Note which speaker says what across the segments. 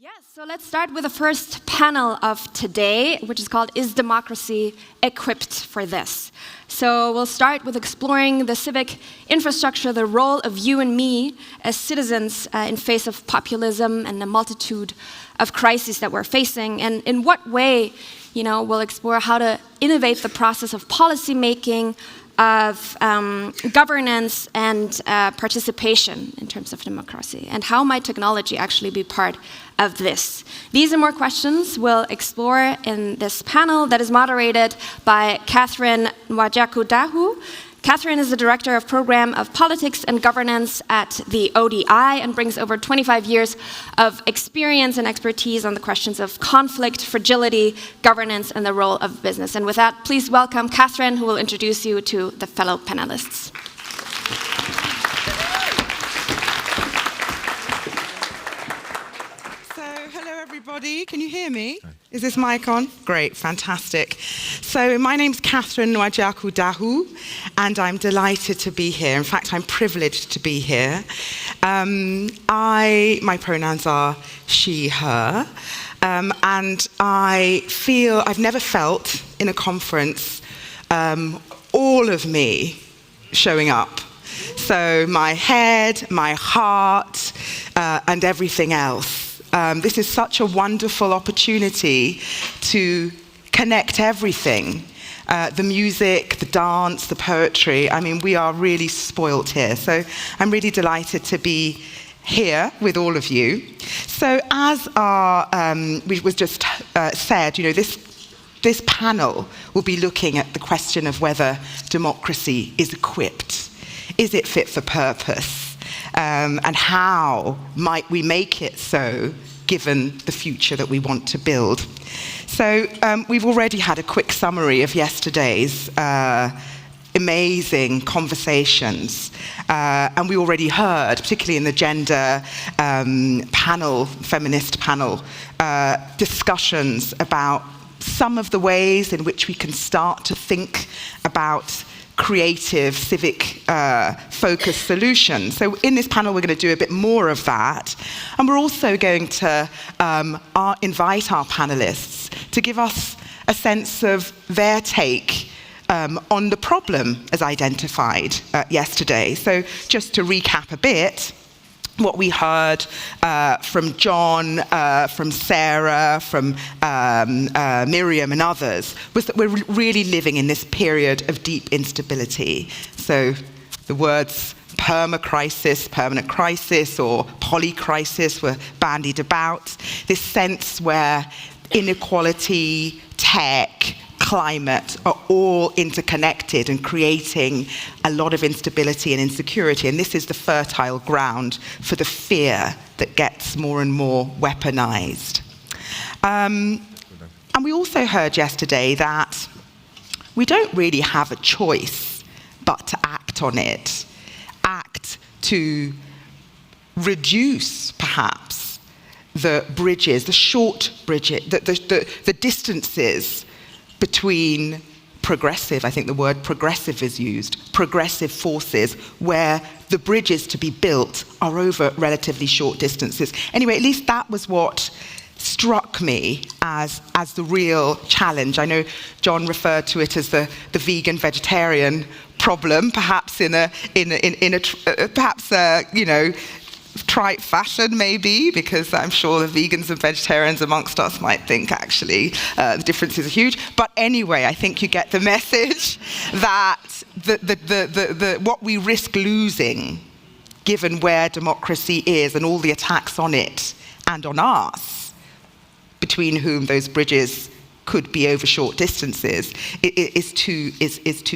Speaker 1: Yes, so let's start with the first panel of today, which is called Is Democracy Equipped for This? So we'll start with exploring the civic infrastructure, the role of you and me as citizens in face of populism and the multitude of crises that we're facing, and in what way, we'll explore how to innovate the process of policy making, of governance and participation in terms of democracy, and how might technology actually be part of this. These and more questions we'll explore in this panel that is moderated by Kathryn Nwajiaku-Dahou. Kathryn is the Director of Program of Politics and Governance at the ODI and brings over 25 years of experience and expertise on the questions of conflict, fragility, governance, and the role of business. And with that, please welcome Kathryn, who will introduce you to the fellow panelists.
Speaker 2: Everybody, can you hear me? Is this mic on? Great, fantastic. So my name's Kathryn Nwajiaku-Dahou, and I'm delighted to be here. In fact, I'm privileged to be here. My pronouns are she, her, and I feel I've never felt in a conference all of me showing up. So my head, my heart, and everything else. This is such a wonderful opportunity to connect everything. The music, the dance, the poetry. I mean, we are really spoilt here. So I'm really delighted to be here with all of you. So as was just said, this panel will be looking at the question of whether democracy is equipped. Is it fit for purpose? And how might we make it so, given the future that we want to build? So we've already had a quick summary of yesterday's amazing conversations. And we already heard, particularly in the gender panel, feminist panel, discussions about some of the ways in which we can start to think about creative, civic focused solutions. So in this panel, we're going to do a bit more of that. And we're also going to invite our panelists to give us a sense of their take on the problem as identified yesterday. So just to recap a bit, what we heard from John, from Sarah, from Miriam and others was that we're really living in this period of deep instability. So the words permacrisis, permanent crisis, or polycrisis were bandied about. This sense where inequality, tech, climate are all interconnected and creating a lot of instability and insecurity. And this is the fertile ground for the fear that gets more and more weaponized. And we also heard yesterday that we don't really have a choice but to act on it. Act to reduce, perhaps, the bridges, the short bridges, the distances between progressive, I think the word progressive is used, progressive forces where the bridges to be built are over relatively short distances. Anyway, at least that was what struck me as the real challenge. I know John referred to it as the vegan-vegetarian problem, perhaps in a trite fashion, maybe, because I'm sure the vegans and vegetarians amongst us might think actually the differences are huge. But anyway, I think you get the message that what we risk losing, given where democracy is and all the attacks on it and on us, between whom those bridges could be over short distances, is too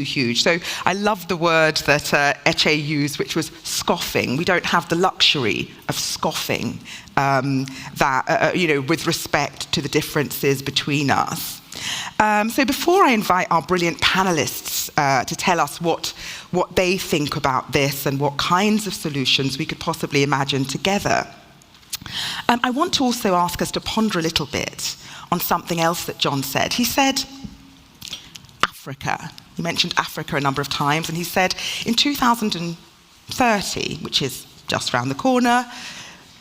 Speaker 2: huge. So I love the word that Eche used, which was scoffing. We don't have the luxury of scoffing with respect to the differences between us. So before I invite our brilliant panelists to tell us what they think about this and what kinds of solutions we could possibly imagine together, I want to also ask us to ponder a little bit on something else that John said. He said Africa. He mentioned Africa a number of times, and he said in 2030, which is just around the corner,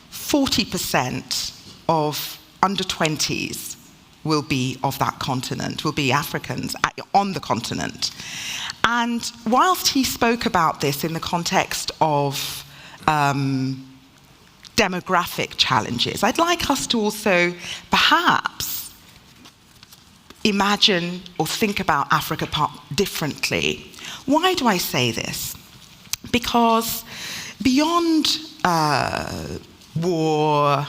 Speaker 2: 40% of under 20s will be of that continent, will be Africans on the continent. And whilst he spoke about this in the context of demographic challenges, I'd like us to also perhaps imagine or think about Africa differently. Why do I say this? Because beyond war,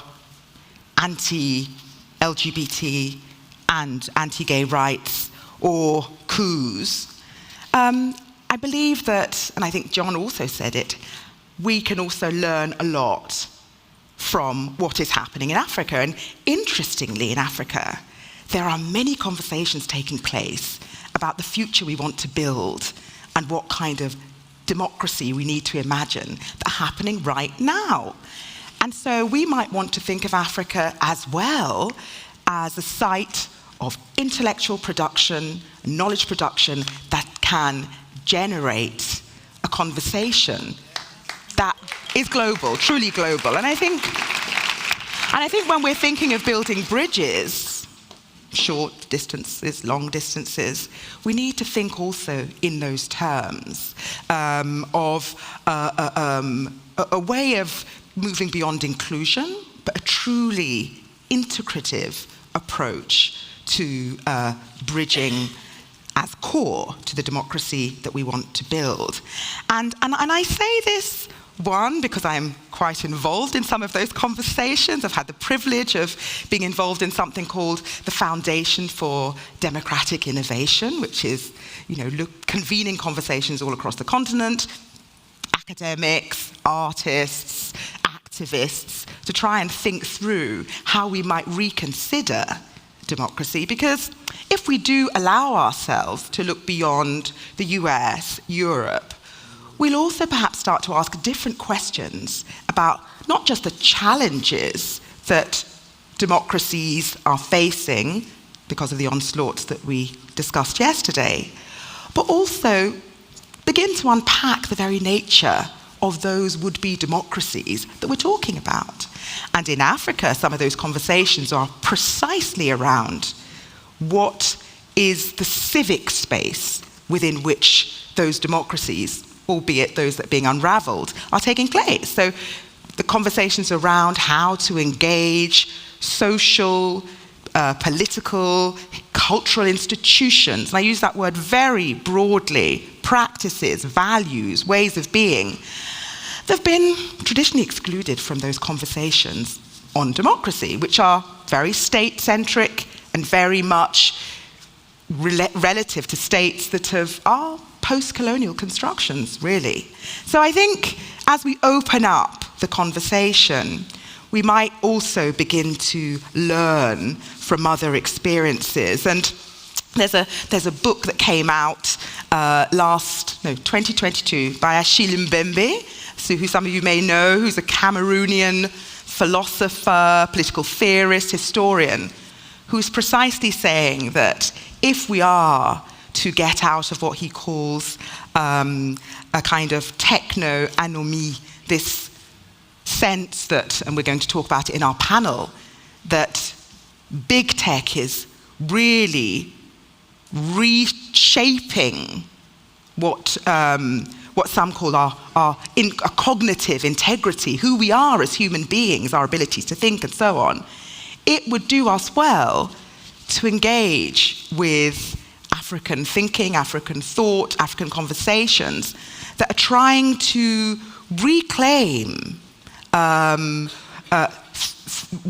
Speaker 2: anti-LGBT and anti-gay rights or coups, I believe that, and I think John also said it, we can also learn a lot from what is happening in Africa. And interestingly, in Africa, there are many conversations taking place about the future we want to build and what kind of democracy we need to imagine that are happening right now. And so we might want to think of Africa as well as a site of intellectual production, knowledge production that can generate a conversation that is global, truly global. And I think when we're thinking of building bridges, short distances, long distances, we need to think also in those terms of a way of moving beyond inclusion, but a truly integrative approach to bridging as core to the democracy that we want to build. And I say this, one, because I'm quite involved in some of those conversations. I've had the privilege of being involved in something called the Foundation for Democratic Innovation, which is, convening conversations all across the continent, academics, artists, activists, to try and think through how we might reconsider democracy. Because if we do allow ourselves to look beyond the US, Europe, we'll also perhaps start to ask different questions about not just the challenges that democracies are facing because of the onslaughts that we discussed yesterday, but also begin to unpack the very nature of those would-be democracies that we're talking about. And in Africa, some of those conversations are precisely around what is the civic space within which those democracies, albeit those that are being unraveled, are taking place. So the conversations around how to engage social, political, cultural institutions, and I use that word very broadly, practices, values, ways of being, they've been traditionally excluded from those conversations on democracy, which are very state-centric and very much relative to states that are post-colonial constructions, really. So I think as we open up the conversation, we might also begin to learn from other experiences. And there's a book that came out 2022 by Achille Mbembe, who some of you may know, who's a Cameroonian philosopher, political theorist, historian, who's precisely saying that if we are to get out of what he calls a kind of techno-anomie, this sense that, and we're going to talk about it in our panel, that big tech is really reshaping what some call our cognitive integrity, who we are as human beings, our abilities to think and so on. It would do us well to engage with African thinking, African thought, African conversations that are trying to reclaim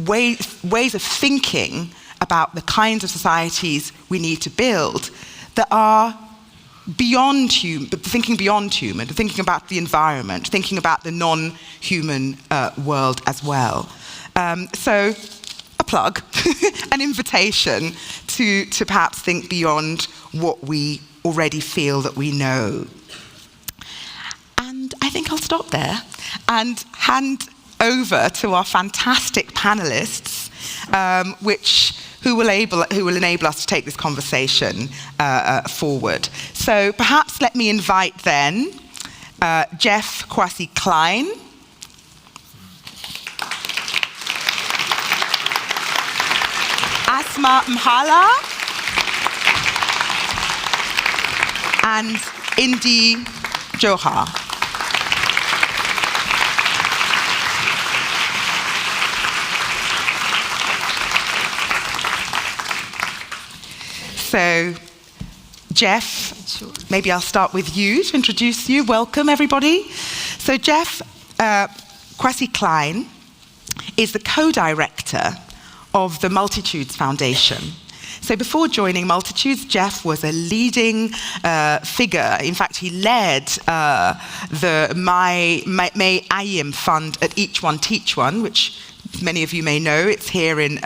Speaker 2: ways of thinking about the kinds of societies we need to build that are beyond human, thinking beyond human, thinking about the environment, thinking about the non-human world as well. So a plug, an invitation to perhaps think beyond what we already feel that we know. And I think I'll stop there and hand over to our fantastic panelists, who will enable us to take this conversation forward. So perhaps let me invite then Jeff Kwasi Klein. Asma Mhalla and Indy Johar. So, Jeff, maybe I'll start with you to introduce you. Welcome, everybody. So Jeff, Kwasi Klein is the co-director of the Multitudes Foundation. So before joining Multitudes, Jeff was a leading figure. In fact, he led the May Ayim Fund at Each One Teach One, which many of you may know. It's here in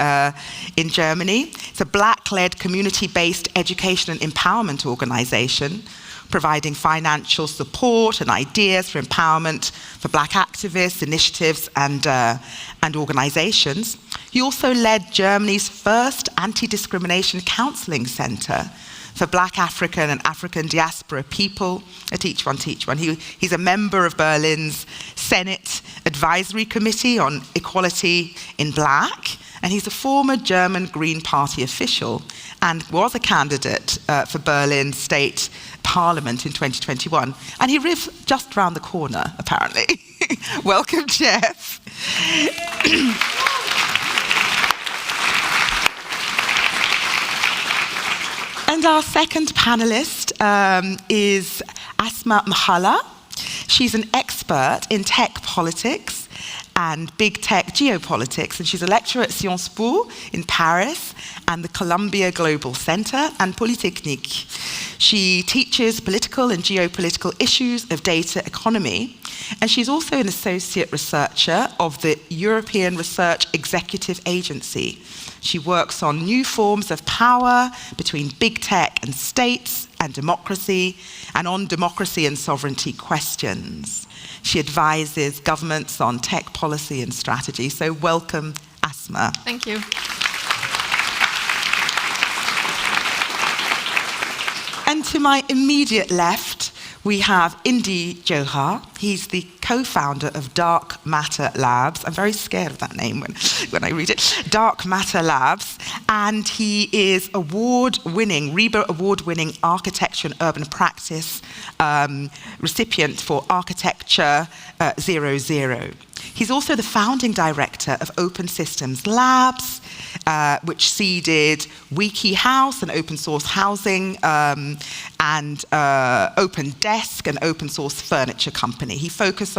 Speaker 2: Germany. It's a Black-led, community-based education and empowerment organization, providing financial support and ideas for empowerment for Black activists, initiatives, and organizations. He also led Germany's first anti-discrimination counseling center for Black African and African diaspora people at Each One Teach One. He's a member of Berlin's Senate Advisory Committee on Equality in Black, and he's a former German Green Party official and was a candidate for Berlin State Parliament in 2021. And he lives just around the corner, apparently. Welcome, Jeff. And our second panelist is Asma Mahala. She's an expert in tech politics and big tech geopolitics, and she's a lecturer at Sciences Po in Paris and the Columbia Global Center and Polytechnique. She teaches political and geopolitical issues of data economy, and she's also an associate researcher of the European Research Executive Agency. She works on new forms of power between big tech and states and democracy, and on democracy and sovereignty questions. She advises governments on tech policy and strategy. So welcome, Asma.
Speaker 3: Thank you.
Speaker 2: And to my immediate left, we have Indy Johar. He's the co-founder of Dark Matter Labs. I'm very scared of that name when I read it. Dark Matter Labs. And he is award-winning, RIBA award-winning architecture and urban practice recipient for Architecture 00. He's also the founding director of Open Systems Labs, which seeded WikiHouse, an open source housing, and Open Desk, an open source furniture company. He focuses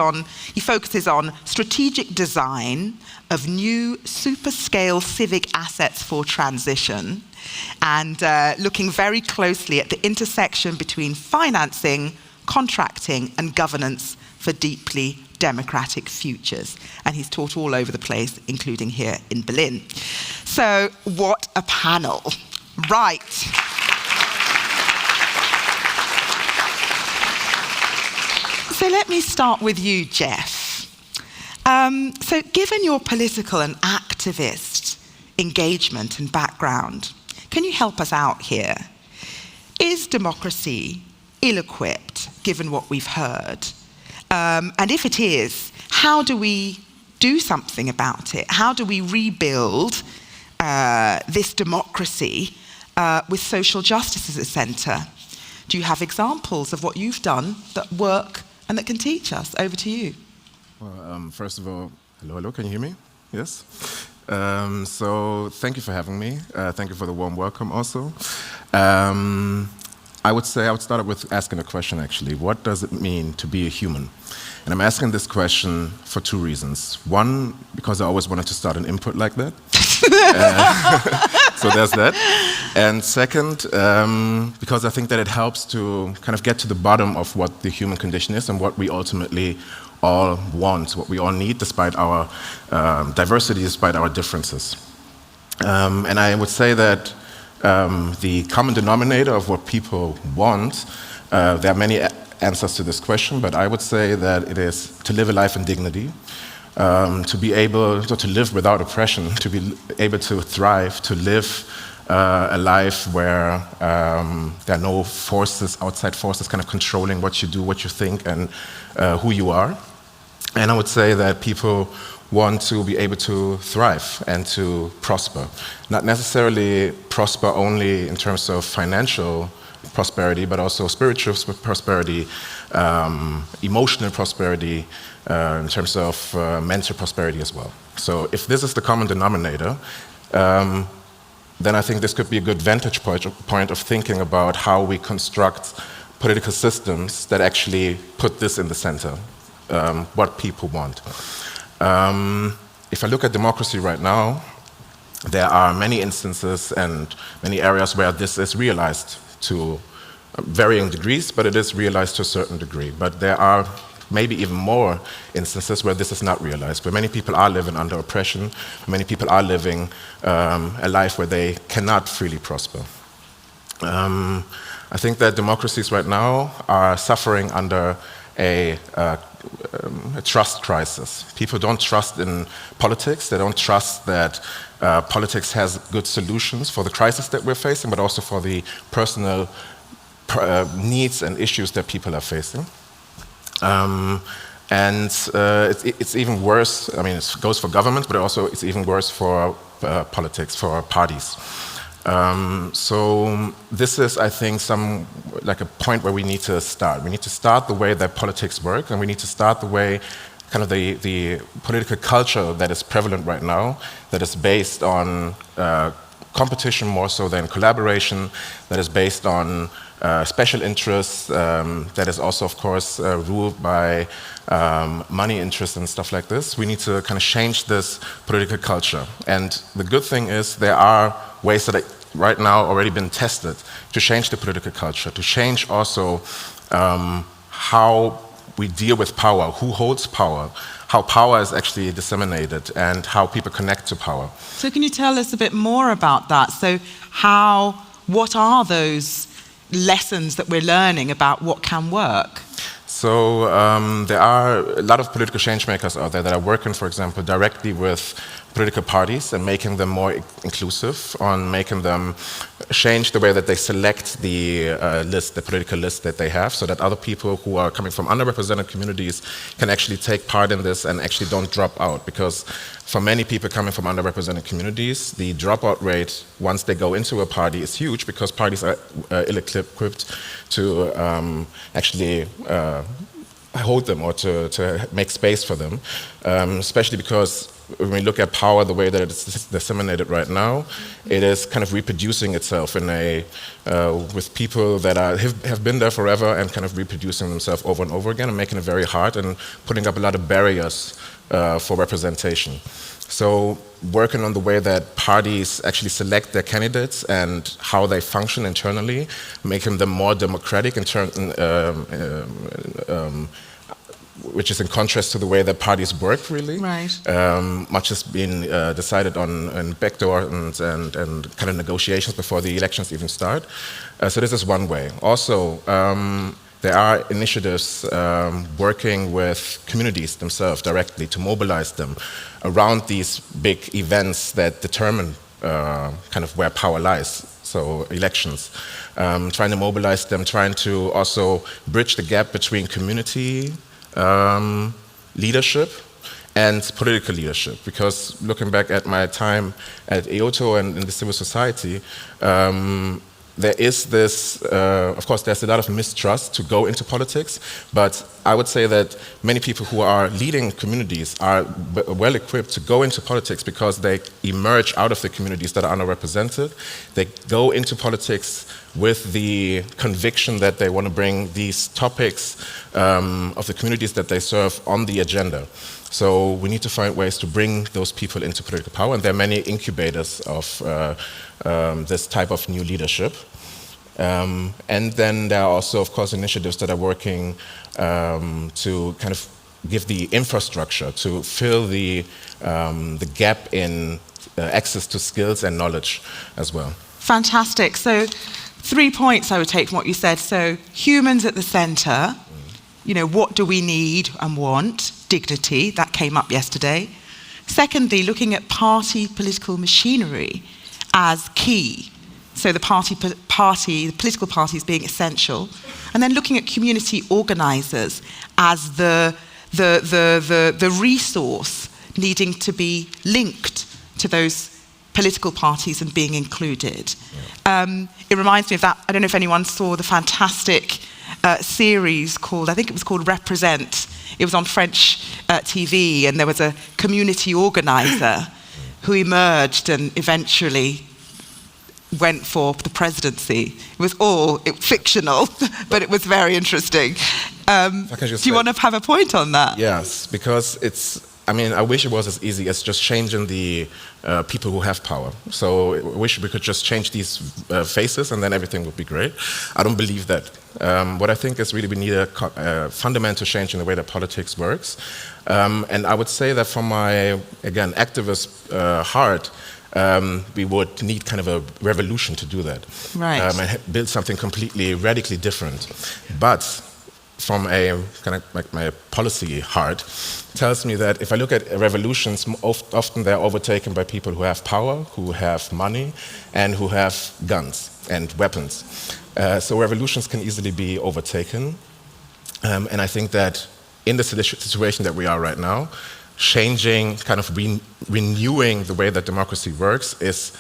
Speaker 2: on strategic design of new super-scale civic assets for transition, and looking very closely at the intersection between financing, contracting, and governance for deeply democratic futures. And he's taught all over the place, including here in Berlin. So, what a panel. Right. So let me start with you, Jeff. So given your political and activist engagement and background, can you help us out here? Is democracy ill-equipped, given what we've heard? And if it is, how do we do something about it? How do we rebuild this democracy with social justice as a centre? Do you have examples of what you've done that work and that can teach us? Over to you.
Speaker 4: Well, first of all, hello, can you hear me? Yes? So thank you for having me. Thank you for the warm welcome also. I would start out with asking a question, actually. What does it mean to be a human? And I'm asking this question for two reasons. One, because I always wanted to start an input like that. So there's that. And second, because I think that it helps to kind of get to the bottom of what the human condition is and what we ultimately all want, what we all need, despite our diversity, despite our differences. And I would say that the common denominator of what people want, there are many answers to this question, but I would say that it is to live a life in dignity, to be able to live without oppression, to be able to thrive, to live a life where there are no forces, outside forces kind of controlling what you do, what you think, and who you are. And I would say that people want to be able to thrive and to prosper. Not necessarily prosper only in terms of financial prosperity, but also spiritual prosperity, emotional prosperity, in terms of mental prosperity as well. So if this is the common denominator, then I think this could be a good vantage point of thinking about how we construct political systems that actually put this in the center, what people want. If I look at democracy right now, there are many instances and many areas where this is realized to varying degrees, but it is realized to a certain degree. But there are maybe even more instances where this is not realized, where many people are living under oppression, many people are living a life where they cannot freely prosper. I think that democracies right now are suffering under a trust crisis. People don't trust in politics. They don't trust that politics has good solutions for the crisis that we're facing, but also for the personal needs and issues that people are facing. It's even worse. I mean, it goes for governments, but also it's even worse for politics, for parties. So this is, I think, like a point where we need to start. We need to start the way that politics work, and we need to start the way, kind of the political culture that is prevalent right now, that is based on competition more so than collaboration, that is based on special interests, that is also, of course, ruled by money interests and stuff like this. We need to kind of change this political culture. And the good thing is there are ways that right now already been tested to change the political culture, to change also how we deal with power, who holds power, how power is actually disseminated, and how people connect to power.
Speaker 2: So can you tell us a bit more about that? So what are those lessons that we're learning about what can work?
Speaker 4: So there are a lot of political change makers out there that are working, for example, directly with political parties and making them more inclusive, on making them change the way that they select the list, the political list that they have, so that other people who are coming from underrepresented communities can actually take part in this and actually don't drop out. Because for many people coming from underrepresented communities, the dropout rate once they go into a party is huge, because parties are ill-equipped to actually hold them or to make space for them, especially because when we look at power the way that it's disseminated right now, it is kind of reproducing itself in with people that have been there forever and kind of reproducing themselves over and over again and making it very hard and putting up a lot of barriers for representation. So working on the way that parties actually select their candidates and how they function internally, making them more democratic in which is in contrast to the way that parties work, really.
Speaker 2: Right.
Speaker 4: Much has been decided on backdoor and kind of negotiations before the elections even start. So this is one way. Also, there are initiatives working with communities themselves directly to mobilize them around these big events that determine kind of where power lies. So elections, trying to mobilize them, trying to also bridge the gap between community leadership and political leadership. Because looking back at my time at EOTO and in the civil society, there is this, of course, there's a lot of mistrust to go into politics, but I would say that many people who are leading communities are well equipped to go into politics because they emerge out of the communities that are underrepresented. They go into politics with the conviction that they want to bring these topics of the communities that they serve on the agenda. So we need to find ways to bring those people into political power, and there are many incubators of this type of new leadership. And then there are also, of course, initiatives that are working to kind of give the infrastructure to fill the gap in access to skills and knowledge as well.
Speaker 2: Fantastic. So 3 points I would take from what you said. So humans at the center, you know, what do we need and want? Dignity, that came up yesterday. Secondly, looking at party political machinery as key. So the political parties being essential. And then looking at community organizers as the resource needing to be linked to those political parties and being included. It reminds me of that, I don't know if anyone saw the fantastic series called, I think it was called Represent. It was on French TV, and there was a community organizer who emerged and eventually went for the presidency. It was all fictional, but it was very interesting. Do you want to have a point on that?
Speaker 4: Yes, because I wish it was as easy as just changing the people who have power. So I wish we could just change these faces and then everything would be great. I don't believe that. What I think is really we need a fundamental change in the way that politics works. And I would say that from my, again, activist heart, we would need kind of a revolution to do that.
Speaker 2: Right.
Speaker 4: And build something completely, radically different. But from a kind of like my policy heart, tells me that if I look at revolutions, often they're overtaken by people who have power, who have money, and who have guns and weapons. So revolutions can easily be overtaken. And I think that in the situation that we are right now, changing, kind of renewing the way that democracy works is,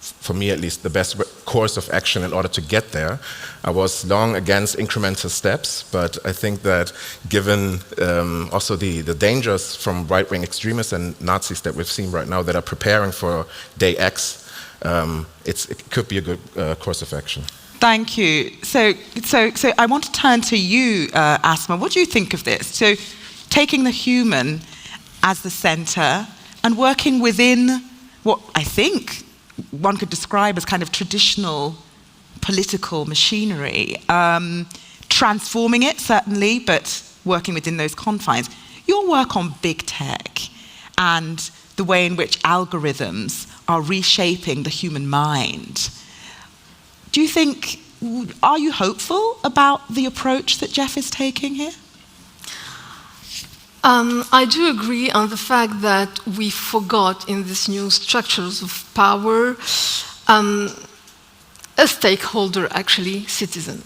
Speaker 4: for me at least, the best course of action in order to get there. I was long against incremental steps, but I think that given also the dangers from right-wing extremists and Nazis that we've seen right now that are preparing for day X, it could be a good course of action.
Speaker 2: Thank you. So I want to turn to you, Asma. What do you think of this? So taking the human as the center and working within what I think one could describe as kind of traditional political machinery, transforming it certainly, but working within those confines. Your work on big tech and the way in which algorithms are reshaping the human mind. Do you think, are you hopeful about the approach that Jeff is taking here?
Speaker 3: I do agree on the fact that we forgot in these new structures of power a stakeholder, actually, citizen.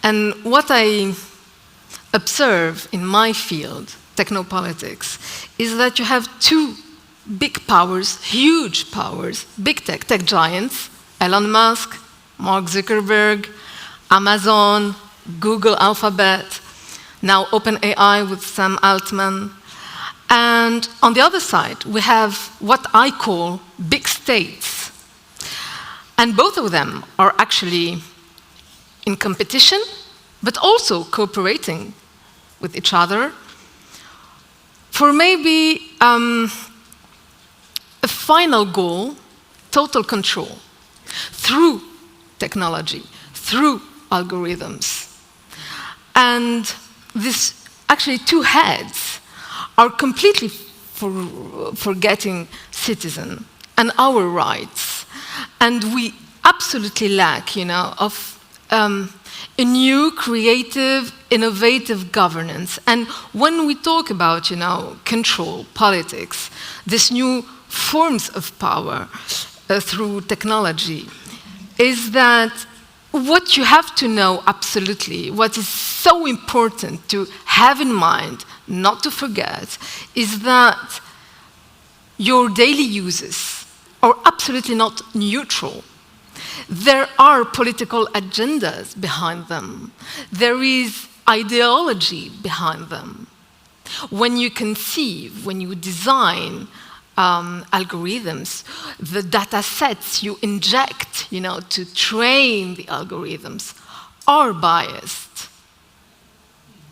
Speaker 3: And what I observe in my field, technopolitics, is that you have two big powers, huge powers, big tech giants, Elon Musk, Mark Zuckerberg, Amazon, Google Alphabet, now OpenAI with Sam Altman. And on the other side, we have what I call big states. And both of them are actually in competition, but also cooperating with each other for maybe a final goal, total control, through technology, through algorithms. And these actually two heads are completely forgetting citizen and our rights. And we absolutely lack, of a new, creative, innovative governance. And when we talk about, control, politics, these new forms of power through technology, is that what you have to know absolutely, what is so important to have in mind, not to forget, is that your daily uses are absolutely not neutral. There are political agendas behind them. There is ideology behind them. When you conceive, when you design algorithms, the data sets you inject, to train the algorithms are biased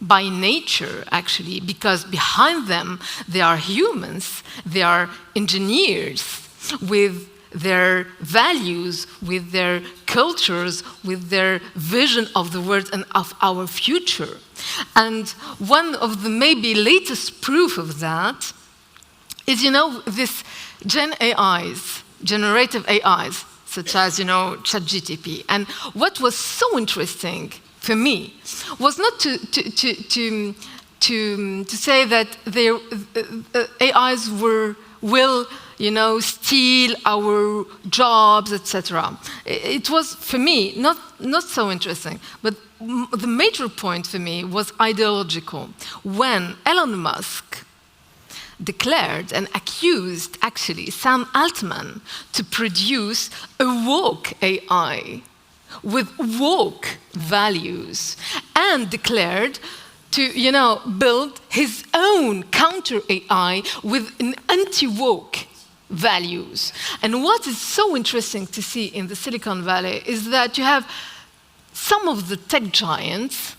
Speaker 3: by nature, actually, because behind them, there are humans, they are engineers with their values, with their cultures, with their vision of the world and of our future. And one of the maybe latest proof of that is, this Gen AIs, generative AIs, such as, ChatGPT. And what was so interesting for me was not to say that their AIs will steal our jobs, etc. It was, for me, not so interesting. But the major point for me was ideological. When Elon Musk declared and accused, actually, Sam Altman to produce a woke AI with woke values, and declared to, build his own counter AI with an anti-woke values. And what is so interesting to see in the Silicon Valley is that you have some of the tech giants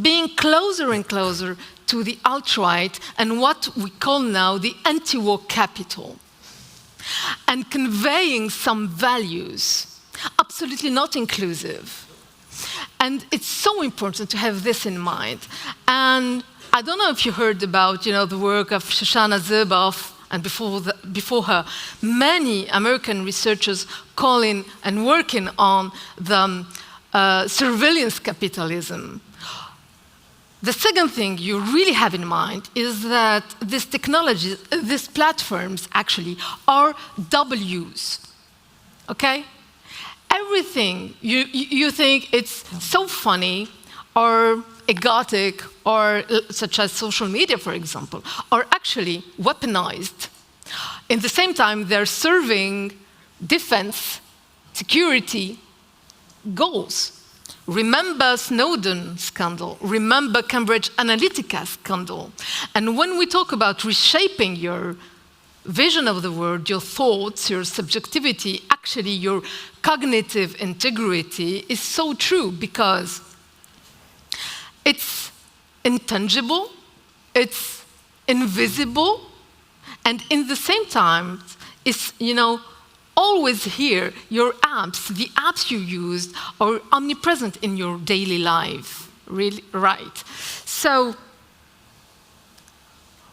Speaker 3: being closer and closer to the alt-right and what we call now the anti-woke capital, and conveying some values, absolutely not inclusive. And it's so important to have this in mind. And I don't know if you heard about the work of Shoshana Zuboff, and before her, many American researchers calling and working on the surveillance capitalism. The second thing you really have in mind is that these technologies, these platforms actually are W's, okay? Everything you think it's so funny or egotic, or such as social media, for example, are actually weaponized. In the same time, they're serving defense, security goals. Remember Snowden scandal, remember Cambridge Analytica scandal. And when we talk about reshaping your vision of the world, your thoughts, your subjectivity, actually your cognitive integrity is so true, because it's intangible, it's invisible, and in the same time, it's, always here. Your apps, the apps you use, are omnipresent in your daily life, really, right? So,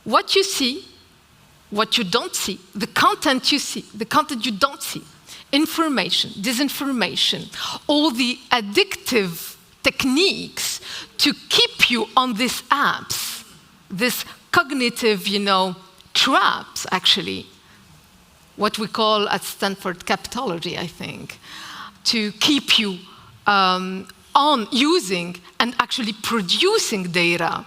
Speaker 3: what you see, what you don't see, the content you see, the content you don't see, information, disinformation, all the addictive techniques to keep you on these apps, this cognitive, traps, actually, what we call at Stanford capitology, I think, to keep you on using and actually producing data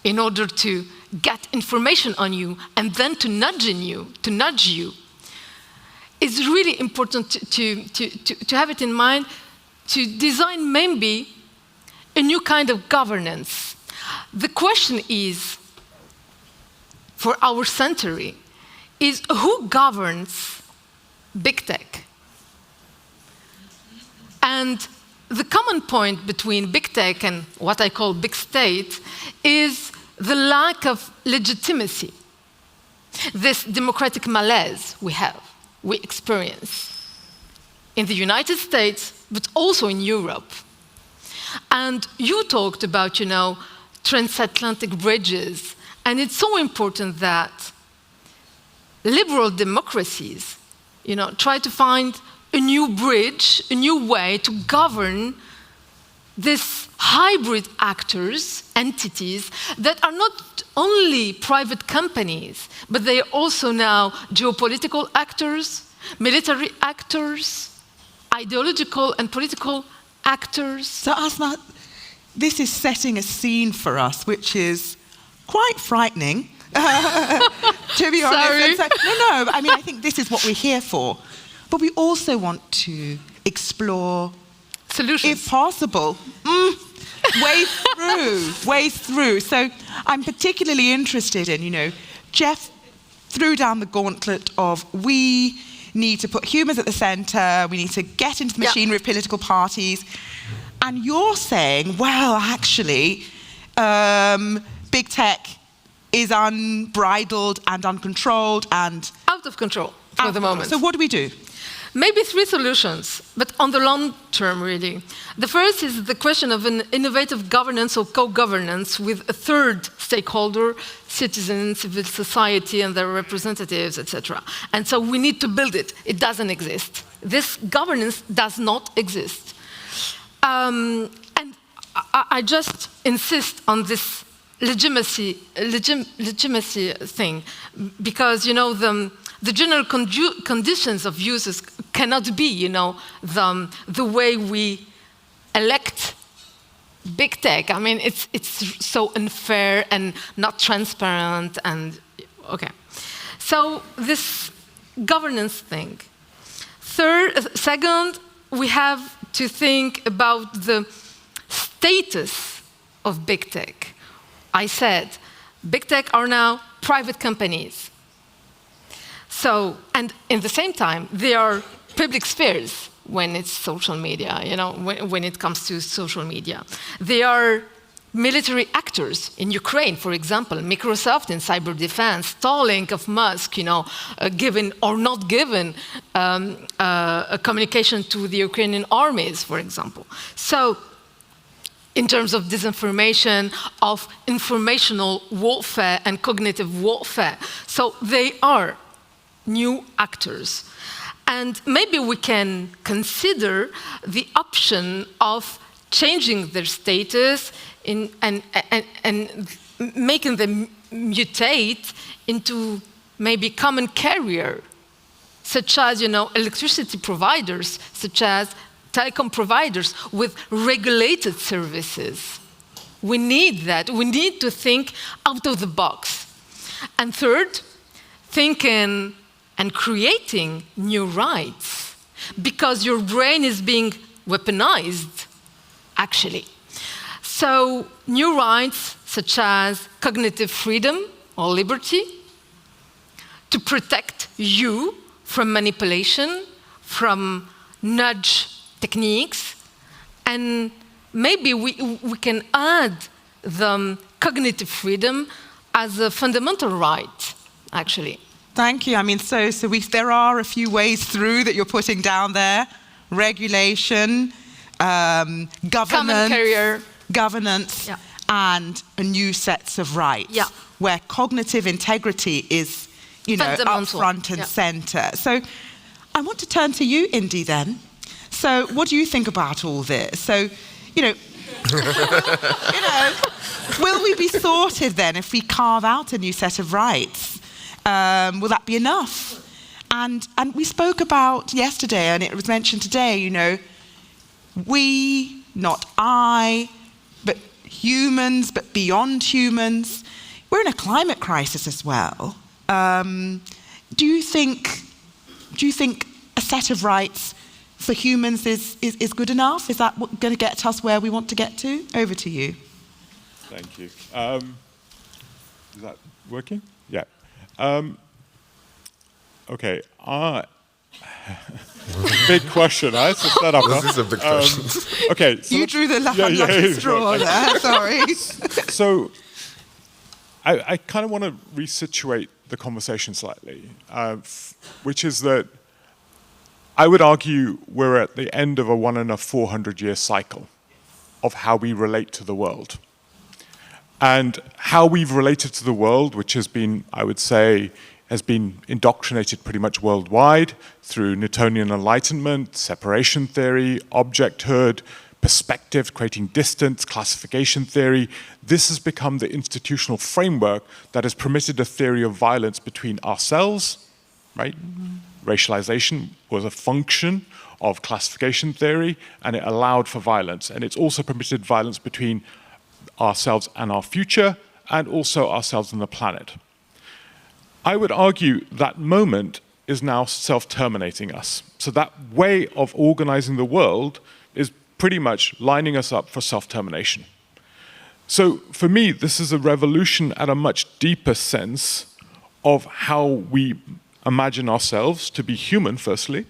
Speaker 3: in order to get information on you and then to nudge you, is really important to have it in mind, to design maybe a new kind of governance. The question is, for our century, is who governs big tech? And the common point between big tech and what I call big state is the lack of legitimacy, this democratic malaise we experience in the United States, but also in Europe. And you talked about, transatlantic bridges, and it's so important that liberal democracies, try to find a new bridge, a new way to govern these hybrid actors, entities, that are not only private companies, but they are also now geopolitical actors, military actors, ideological and political actors.
Speaker 2: So Asma, this is setting a scene for us, which is quite frightening. To be honest.
Speaker 3: Sorry.
Speaker 2: No, I think this is what we're here for. But we also want to explore
Speaker 3: solutions,
Speaker 2: if possible, way through. So I'm particularly interested in, Jeff threw down the gauntlet of we need to put humans at the center, we need to get into the machinery of political parties. And you're saying, well, actually, big tech is unbridled and uncontrolled and
Speaker 3: out of control for the moment.
Speaker 2: So what do we do?
Speaker 3: Maybe 3 solutions, but on the long term, really. The first is the question of an innovative governance or co-governance with a third stakeholder, citizens, civil society, and their representatives, etc. And so we need to build it. It doesn't exist. This governance does not exist. And I just insist on this legitimacy thing, because the general conditions of uses cannot be, the way we elect big tech. I mean, it's so unfair and not transparent and, okay. So this governance thing. Second, we have to think about the status of big tech. I said, big tech are now private companies. So, and in the same time, they are public spheres when it's social media, you know, when it comes to social media. They are military actors in Ukraine, for example, Microsoft in cyber defense, Starlink of Musk, you know, given or not given a communication to the Ukrainian armies, for example. So, in terms of disinformation, of informational warfare and cognitive warfare. So they are new actors. And maybe we can consider the option of changing their status and making them mutate into maybe common carrier, such as, you know, electricity providers, such as telecom providers with regulated services. We need that. We need to think out of the box. And third, thinking and creating new rights, because your brain is being weaponized, actually. So new rights such as cognitive freedom or liberty, to protect you from manipulation, from nudge techniques, and maybe we can add the cognitive freedom as a fundamental right, actually.
Speaker 2: Thank you. I mean, there are a few ways through that you're putting down there. Regulation, governance,
Speaker 3: yeah,
Speaker 2: and a new sets of rights,
Speaker 3: yeah,
Speaker 2: where cognitive integrity is, you know, up front and
Speaker 3: yeah,
Speaker 2: center. So I want to turn to you, Indy, then. So what do you think about all this? So, you know, will we be sorted then if we carve out a new set of rights? Will that be enough? And we spoke about yesterday, and it was mentioned today, you know, we, not I, but humans, but beyond humans, we're in a climate crisis as well. Do you think a set of rights for humans is good enough? Is that going to get us where we want to get to? Over to you.
Speaker 5: Thank you. Is that working? Yeah. Okay. Big question. I had to set up.
Speaker 4: This is a big question.
Speaker 5: Okay. So
Speaker 2: you drew the lucky straw there. Sorry.
Speaker 5: So I kind of want to resituate the conversation slightly, which is that I would argue we're at the end of a 1 in a 400-year cycle of how we relate to the world. And how we've related to the world, which has been, I would say, has been indoctrinated pretty much worldwide through Newtonian Enlightenment, separation theory, objecthood, perspective, creating distance, classification theory. This has become the institutional framework that has permitted a theory of violence between ourselves, right? Racialization was a function of classification theory, and it allowed for violence. And it's also permitted violence between ourselves and our future, and also ourselves and the planet. I would argue that moment is now self-terminating us. So that way of organizing the world is pretty much lining us up for self-termination. So for me, this is a revolution at a much deeper sense of how we imagine ourselves to be human, firstly.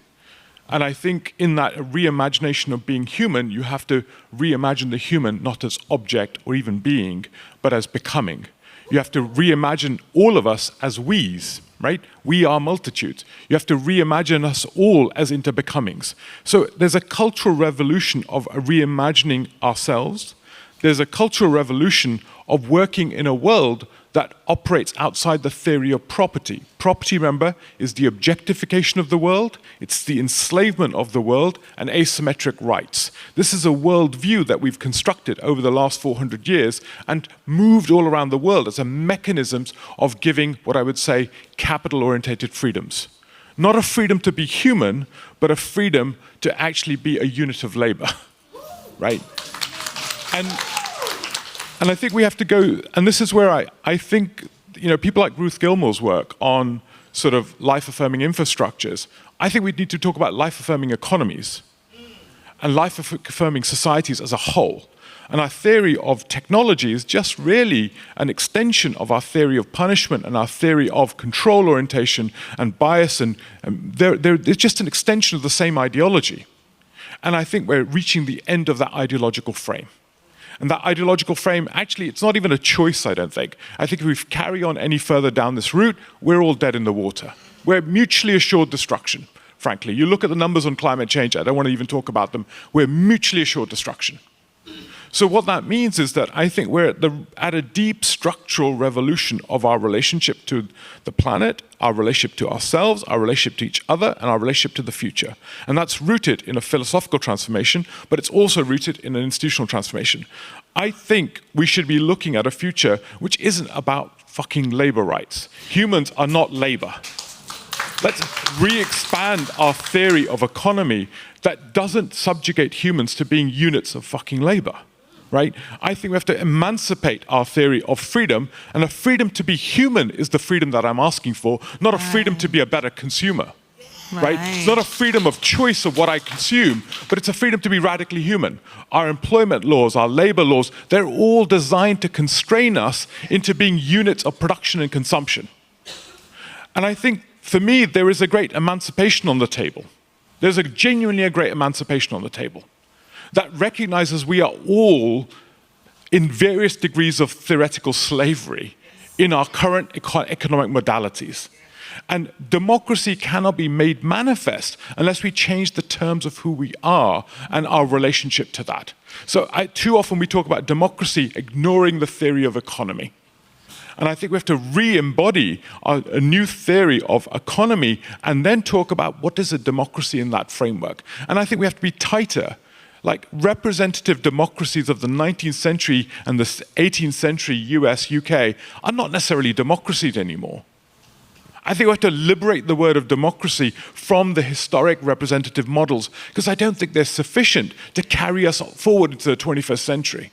Speaker 5: And I think in that reimagination of being human, you have to reimagine the human not as object or even being, but as becoming. You have to reimagine all of us as we's, right? We are multitudes. You have to reimagine us all as interbecomings. So there's a cultural revolution of reimagining ourselves. There's a cultural revolution of working in a world that operates outside the theory of property. Property, remember, is the objectification of the world, it's the enslavement of the world, and asymmetric rights. This is a worldview that we've constructed over the last 400 years and moved all around the world as a mechanism of giving what I would say capital-orientated freedoms. Not a freedom to be human, but a freedom to actually be a unit of labor, right? And And I think we have to go, and this is where I think, people like Ruth Gilmore's work on sort of life-affirming infrastructures, I think we need to talk about life-affirming economies and life-affirming societies as a whole. And our theory of technology is just really an extension of our theory of punishment and our theory of control orientation and bias, and it's just an extension of the same ideology. And I think we're reaching the end of that ideological frame. And that ideological frame, actually, it's not even a choice, I don't think. I think if we carry on any further down this route, we're all dead in the water. We're mutually assured destruction, frankly. You look at the numbers on climate change, I don't want to even talk about them. We're mutually assured destruction. So what that means is that I think we're at a deep structural revolution of our relationship to the planet, our relationship to ourselves, our relationship to each other, and our relationship to the future. And that's rooted in a philosophical transformation, but it's also rooted in an institutional transformation. I think we should be looking at a future which isn't about fucking labor rights. Humans are not labor. Let's re-expand our theory of economy that doesn't subjugate humans to being units of fucking labor. Right? I think we have to emancipate our theory of freedom, and a freedom to be human is the freedom that I'm asking for, not a freedom to be a better consumer. Right? It's not a freedom of choice of what I consume, but it's a freedom to be radically human. Our employment laws, our labor laws, they're all designed to constrain us into being units of production and consumption. And I think, for me, there is a great emancipation on the table. There's genuinely a great emancipation on the table that recognizes we are all in various degrees of theoretical slavery in our current economic modalities. And democracy cannot be made manifest unless we change the terms of who we are and our relationship to that. So too often we talk about democracy ignoring the theory of economy. And I think we have to re-embody a new theory of economy and then talk about what is a democracy in that framework. And I think we have to be tighter. Like representative democracies of the 19th century and the 18th century US, UK are not necessarily democracies anymore. I think we have to liberate the word of democracy from the historic representative models, because I don't think they're sufficient to carry us forward into the 21st century.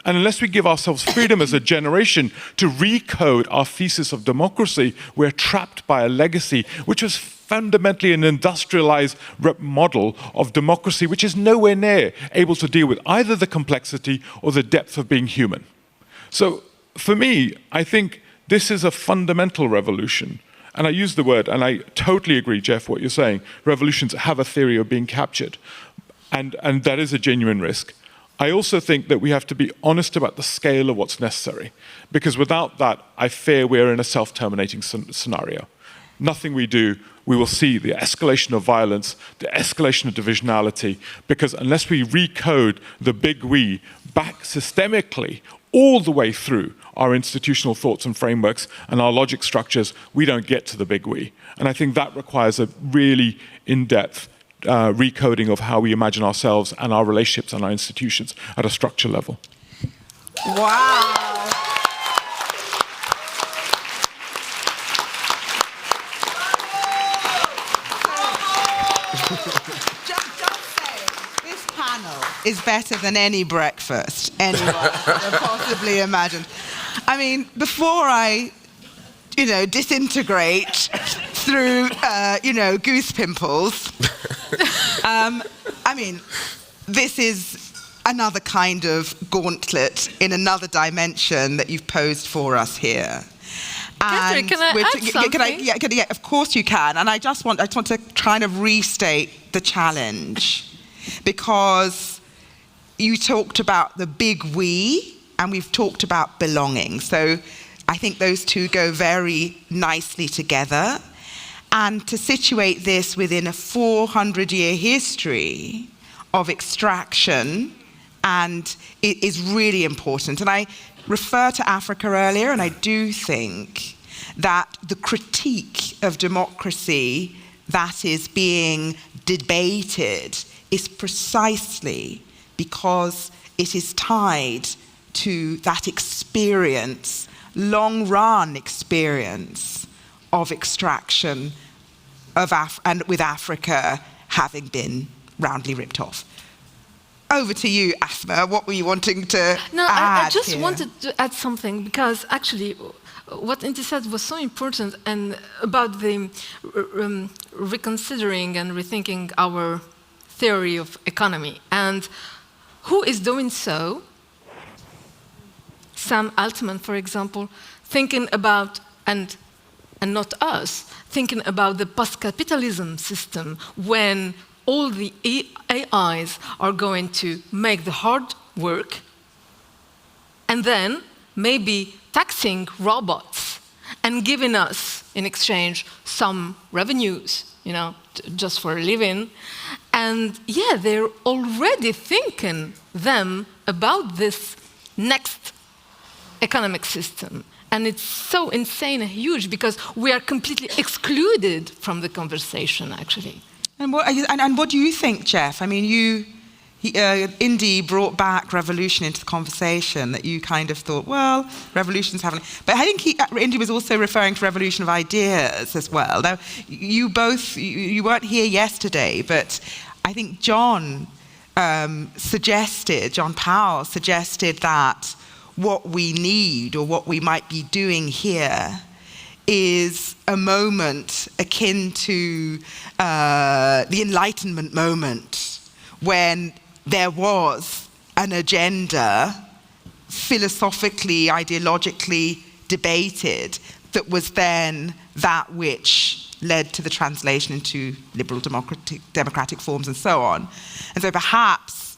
Speaker 5: And unless we give ourselves freedom as a generation to recode our thesis of democracy, we're trapped by a legacy which was fundamentally an industrialized model of democracy, which is nowhere near able to deal with either the complexity or the depth of being human. So for me, I think this is a fundamental revolution. And I use the word, and I totally agree, Jeff, what you're saying. Revolutions have a theory of being captured. And that is a genuine risk. I also think that we have to be honest about the scale of what's necessary, because without that, I fear we're in a self-terminating scenario. Nothing we do, we will see the escalation of violence, the escalation of divisionality, because unless we recode the big we back systemically all the way through our institutional thoughts and frameworks and our logic structures, we don't get to the big we. And I think that requires a really in-depth recoding of how we imagine ourselves and our relationships and our institutions at a structure level.
Speaker 2: Wow. Just say, this panel is better than any breakfast anyone could have possibly imagined. I mean, before I, disintegrate through, goose pimples, this is another kind of gauntlet in another dimension that you've posed for us here.
Speaker 3: Kathryn, can I add something?
Speaker 2: Yeah, of course you can. And I just want to kind of restate the challenge, because you talked about the big we, and we've talked about belonging. So I think those two go very nicely together. And to situate this within a 400-year history of extraction, and it is really important. And I refer to Africa earlier, and I do think that the critique of democracy that is being debated is precisely because it is tied to that experience, long-run experience of extraction and with Africa having been roundly ripped off. over to you, Asma. What were you wanting to
Speaker 3: No,
Speaker 2: add
Speaker 3: I just
Speaker 2: here?
Speaker 3: wanted to add something, because actually what Indy said was so important, and about the reconsidering and rethinking our theory of economy. And who is doing so? Sam Altman, for example, thinking about, and not us, thinking about the post-capitalism system, when all the AIs are going to make the hard work, and then maybe taxing robots and giving us, in exchange, some revenues, just for a living. And yeah, they're already thinking them about this next economic system. And it's so insane and huge, because we are completely excluded from the conversation, actually.
Speaker 2: And what do you think, Jeff? I mean, Indy brought back revolution into the conversation, that you kind of thought, well, revolution's happening. But I think Indy was also referring to revolution of ideas as well. Now, you weren't here yesterday, but I think John Powell suggested that what we need, or what we might be doing here, is a moment akin to the Enlightenment moment, when there was an agenda, philosophically, ideologically debated, that was then that which led to the translation into liberal democratic forms and so on. And so perhaps,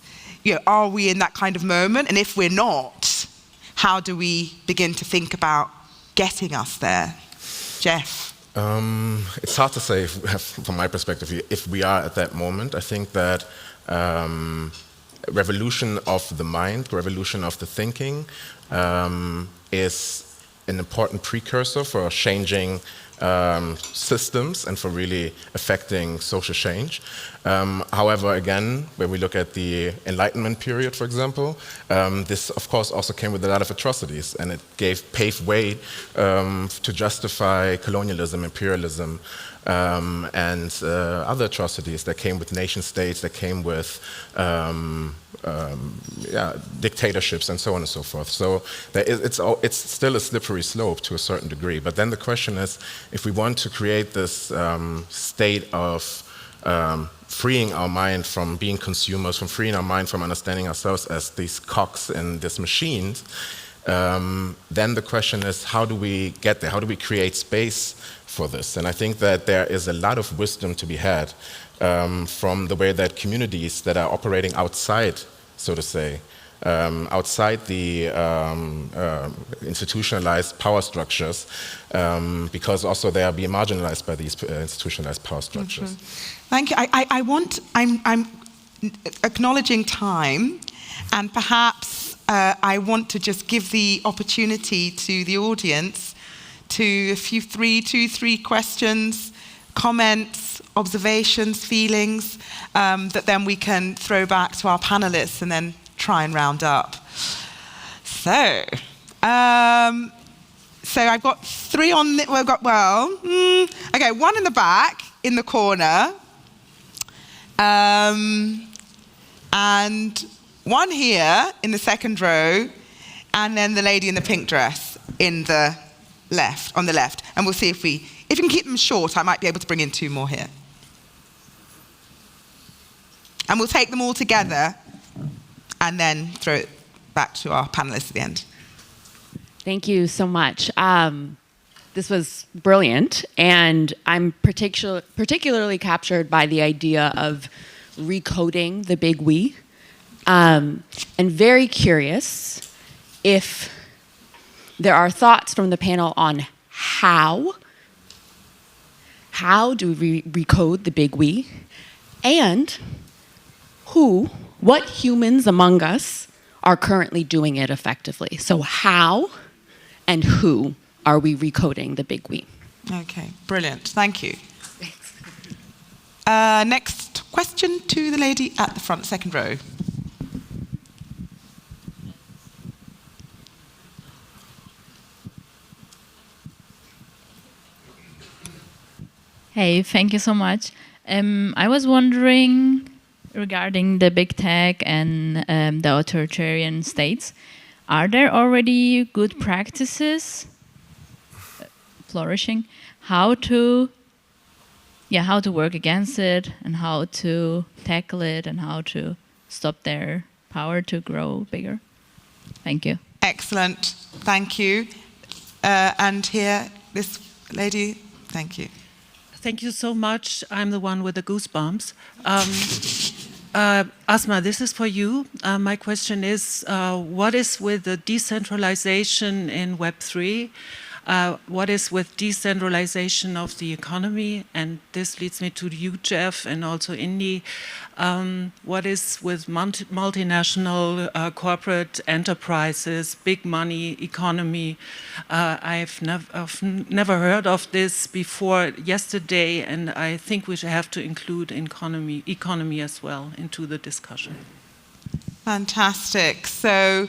Speaker 2: are we in that kind of moment? And if we're not, how do we begin to think about getting us there? Jeff?
Speaker 4: It's hard to say, from my perspective, if we are at that moment. I think that revolution of the mind, revolution of the thinking, is an important precursor for changing systems and for really affecting social change. However, again, when we look at the Enlightenment period, for example, this, of course, also came with a lot of atrocities, and it paved way to justify colonialism, imperialism, and other atrocities that came with nation states, that came with dictatorships, and so on and so forth. So it's still a slippery slope to a certain degree. But then the question is, if we want to create this state of freeing our mind from being consumers, from freeing our mind from understanding ourselves as these cogs in this machine, then the question is, how do we get there? How do we create space for this? And I think that there is a lot of wisdom to be had from the way that communities that are operating outside, so to say, outside the institutionalized power structures, because also they are being marginalized by these institutionalized power structures.
Speaker 2: Mm-hmm. Thank you. I'm acknowledging time, and perhaps I want to just give the opportunity to the audience to three questions, comments, observations, feelings, that then we can throw back to our panelists and then try and round up. So I've got three on. Okay, one in the back, in the corner, and one here in the second row, and then the lady in the pink dress on the left. And we'll see if we can keep them short. I might be able to bring in two more here. And we'll take them all together and then throw it back to our panelists at the end.
Speaker 6: Thank you so much. This was brilliant, and I'm particularly captured by the idea of recoding the big we, and very curious if there are thoughts from the panel on how do we recode the big we, and what humans among us are currently doing it effectively. So how and who are we recoding the big we?
Speaker 2: Okay, brilliant. Thank you. Next question to the lady at the front, second row.
Speaker 7: Hey, thank you so much. I was wondering regarding the big tech and the authoritarian states. Are there already good practices flourishing? How to work against it, and how to tackle it, and how to stop their power to grow bigger? Thank you.
Speaker 2: Excellent. Thank you. And here, this lady. Thank you.
Speaker 8: Thank you so much. I'm the one with the goosebumps. Asma, this is for you. My question is, what is with the decentralization in Web3? What is with decentralization of the economy? And this leads me to you, Jeff, and also Indy. What is with multinational corporate enterprises, big money economy? I've never heard of this before yesterday, and I think we should have to include economy as well into the discussion.
Speaker 2: Fantastic. So,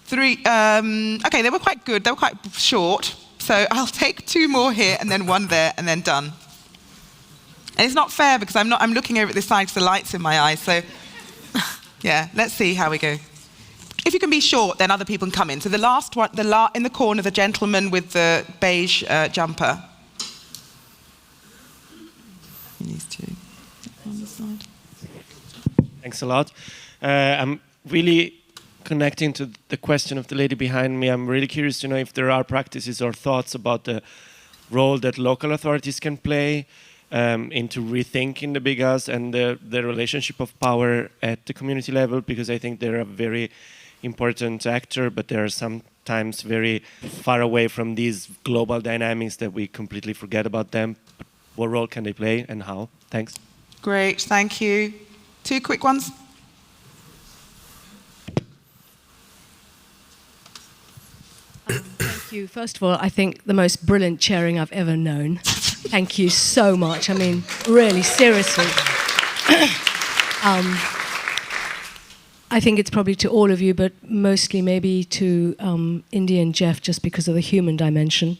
Speaker 2: three, okay, they were quite good. They were quite short. So I'll take two more here and then one there and then done. And it's not fair because I'm looking over at this side because the light's in my eyes. So yeah, let's see how we go. If you can be short, then other people can come in. So the last one, in the corner, the gentleman with the beige jumper. He needs to on the side.
Speaker 9: Thanks a lot. I'm really connecting to the question of the lady behind me. I'm really curious to know if there are practices or thoughts about the role that local authorities can play into rethinking the big us and the relationship of power at the community level, because I think they're a very important actor, but they are sometimes very far away from these global dynamics that we completely forget about them. What role can they play and how? Thanks.
Speaker 2: Great, thank you. Two quick ones.
Speaker 10: Thank you. First of all, I think the most brilliant chairing I've ever known. Thank you so much. I mean, really, seriously. I think it's probably to all of you, but mostly maybe to Indy and Jeff, just because of the human dimension.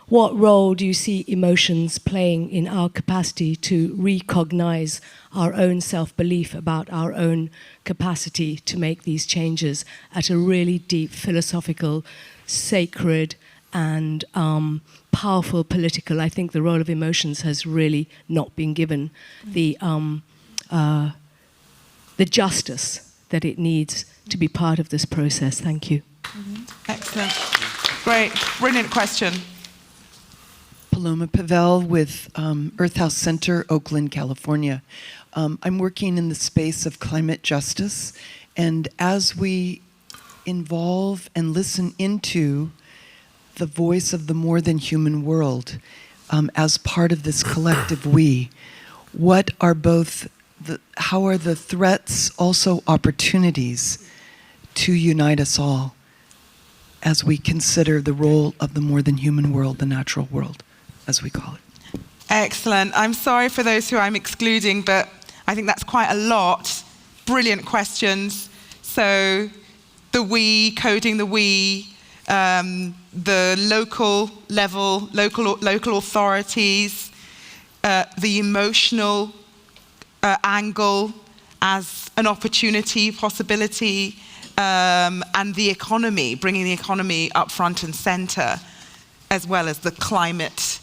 Speaker 10: What role do you see emotions playing in our capacity to recognize our own self-belief about our own capacity to make these changes at a really deep, philosophical, sacred, and powerful political? I think the role of emotions has really not been given the justice that it needs to be part of this process. Thank you.
Speaker 2: Excellent. Great. Brilliant question.
Speaker 11: Paloma Pavel with Earth House Center, Oakland, California. I'm working in the space of climate justice, and as we involve and listen into the voice of the more than human world as part of this collective we, what are how are the threats also opportunities to unite us all as we consider the role of the more than human world, the natural world, as we call it?
Speaker 2: Excellent. I'm sorry for those who I'm excluding, but I think that's quite a lot. Brilliant questions. So the we, coding the we, the local level, local authorities, the emotional angle as an opportunity, possibility, and the economy, bringing the economy up front and center, as well as the climate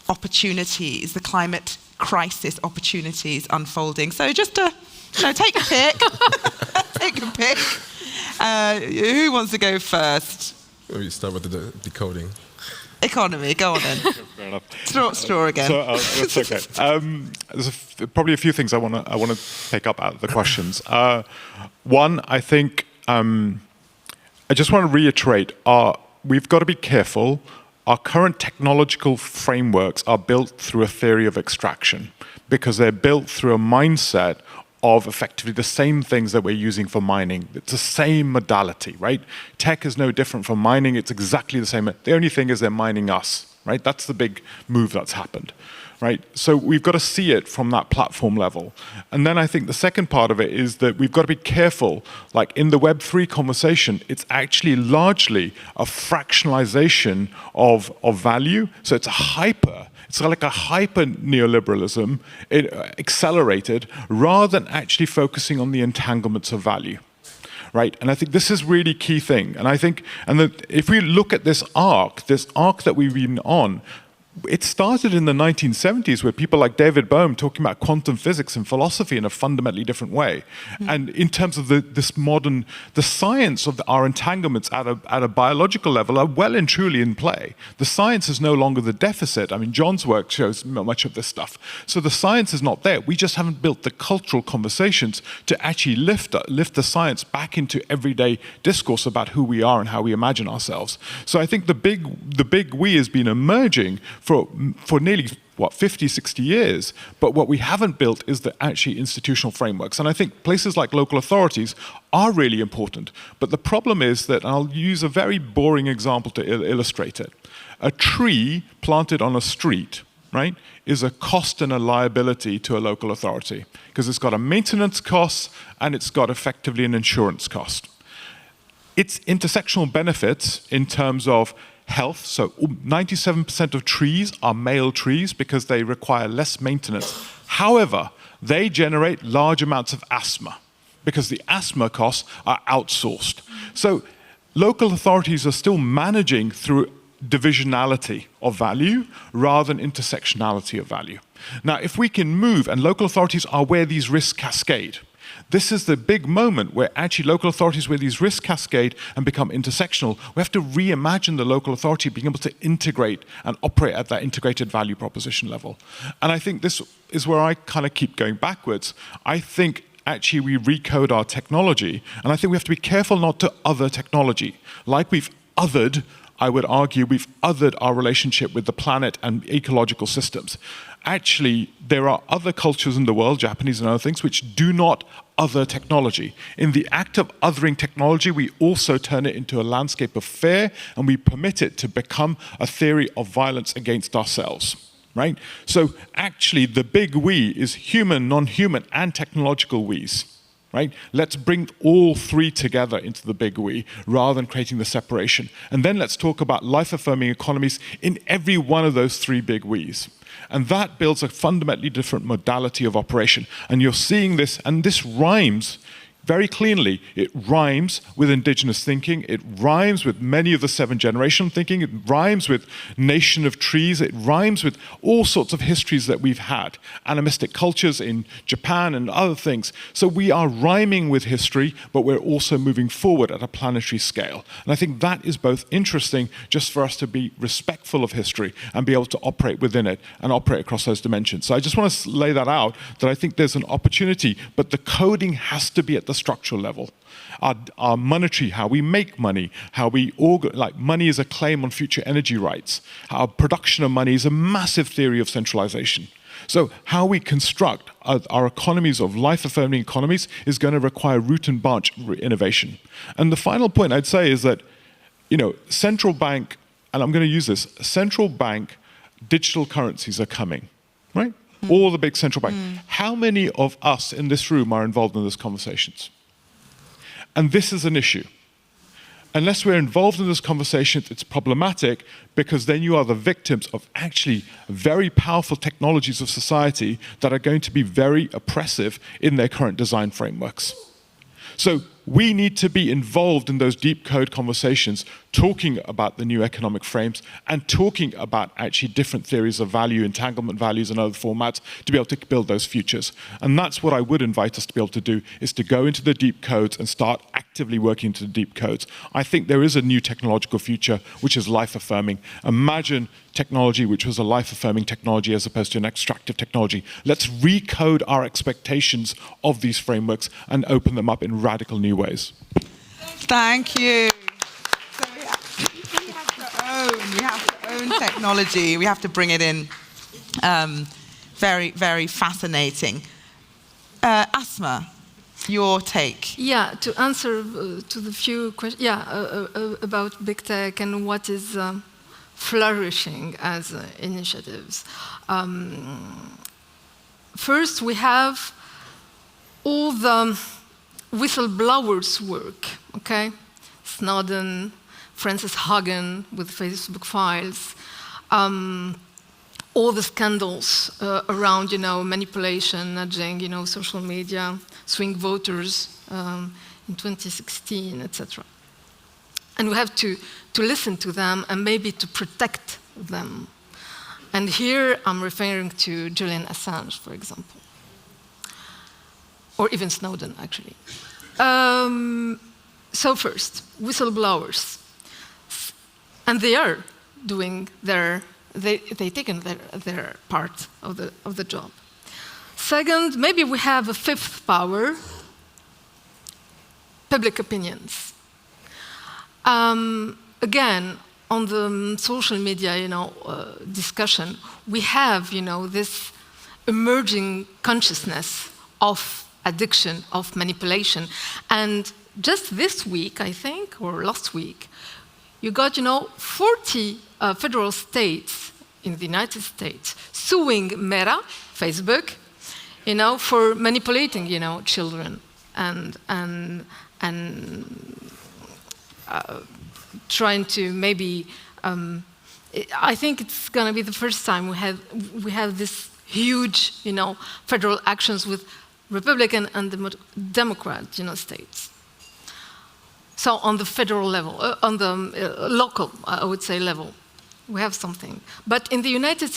Speaker 2: opportunities, the climate crisis opportunities unfolding. So just to, take a pick. Take a pick. Who wants to go first?
Speaker 4: We start with the decoding.
Speaker 2: Economy, go on then.
Speaker 5: Fair enough.
Speaker 2: Straw again.
Speaker 5: So, that's okay. There's probably a few things I want to pick up out of the questions. One, I think I just want to reiterate: we've got to be careful. Our current technological frameworks are built through a theory of extraction because they're built through a mindset of effectively the same things that we're using for mining. It's the same modality, right? Tech is no different from mining. It's exactly the same. The only thing is they're mining us, right? That's the big move that's happened, right? So we've got to see it from that platform level. And then I think the second part of it is that we've got to be careful. Like in the Web3 conversation, it's actually largely a fractionalization of value. So it's a hyper It's like a hyper neoliberalism, accelerated, rather than actually focusing on the entanglements of value. Right, and I think this is really key thing. And I think, if we look at this arc that we've been on, it started in the 1970s with people like David Bohm talking about quantum physics and philosophy in a fundamentally different way. And in terms of the science of our entanglements at a biological level are well and truly in play. The science is no longer the deficit. I mean, John's work shows much of this stuff. So the science is not there. We just haven't built the cultural conversations to actually lift the science back into everyday discourse about who we are and how we imagine ourselves. So I think the big we has been emerging for nearly, 50, 60 years, but what we haven't built is the actually institutional frameworks. And I think places like local authorities are really important. But the problem is that, and I'll use a very boring example to illustrate it. A tree planted on a street, right, is a cost and a liability to a local authority, because it's got a maintenance cost and it's got effectively an insurance cost. Its intersectional benefits in terms of health, so 97% of trees are male trees because they require less maintenance. However, they generate large amounts of asthma because the asthma costs are outsourced. So local authorities are still managing through divisionality of value rather than intersectionality of value. Now, if we can move, and local authorities are where these risks cascade. This is the big moment where actually local authorities, where these risks cascade and become intersectional, we have to reimagine the local authority being able to integrate and operate at that integrated value proposition level. And I think this is where I kind of keep going backwards. I think actually we recode our technology, and I think we have to be careful not to other technology. Like we've othered, I would argue, we've othered our relationship with the planet and ecological systems. Actually, there are other cultures in the world, Japanese and other things, which do not other technology. In the act of othering technology, we also turn it into a landscape of fear, and we permit it to become a theory of violence against ourselves. Right? So actually, the big we is human, non-human, and technological we's. Right? Let's bring all three together into the big we rather than creating the separation. And then let's talk about life-affirming economies in every one of those three big we's. And that builds a fundamentally different modality of operation. And you're seeing this, and this rhymes very cleanly. It rhymes with indigenous thinking. It rhymes with many of the seven generation thinking. It rhymes with nation of trees. It rhymes with all sorts of histories that we've had, animistic cultures in Japan and other things. So we are rhyming with history, but we're also moving forward at a planetary scale. And I think that is both interesting just for us to be respectful of history and be able to operate within it and operate across those dimensions. So I just want to lay that out, that I think there's an opportunity, but the coding has to be at the structural level. Our monetary, how we make money, how we like money is a claim on future energy rights. Our production of money is a massive theory of centralization. So how we construct our economies of life-affirming economies is going to require root and branch innovation. And the final point I'd say is that, central bank, and I'm going to use this, central bank digital currencies are coming, right? All the big central banks. How many of us in this room are involved in those conversations? And this is an issue. Unless we're involved in this conversation, it's problematic, because then you are the victims of actually very powerful technologies of society that are going to be very oppressive in their current design frameworks. So we need to be involved in those deep code conversations, talking about the new economic frames and talking about actually different theories of value, entanglement values and other formats to be able to build those futures. And that's what I would invite us to be able to do, is to go into the deep codes and start actively working into the deep codes. I think there is a new technological future which is life-affirming. Imagine technology which was a life-affirming technology as opposed to an extractive technology. Let's recode our expectations of these frameworks and open them up in radical new ways.
Speaker 2: Thank you. So we have to own technology. We have to bring it in. Very, very fascinating. Asma, your take.
Speaker 3: Yeah, to answer to the few questions, about big tech and what is flourishing as initiatives. First, we have all the whistleblowers' work, okay? Snowden, Frances Haugen with Facebook files. all the scandals around, manipulation, nudging, social media, swing voters in 2016, etc. And we have to listen to them and maybe to protect them. And here I'm referring to Julian Assange, for example. Or even Snowden, actually. So first, whistleblowers. And they are doing they've taken their part of the job. Second, maybe we have a fifth power, public opinions. Again, on the social media, discussion, we have, this emerging consciousness of addiction, of manipulation. And just this week, I think, or last week, you got, 40 federal states in the United States suing Meta, Facebook, for manipulating, children and trying to maybe. I think it's going to be the first time we have this huge, federal actions with Republican and Democrat, states. So on the federal level, on the local, I would say, level, we have something. But in the United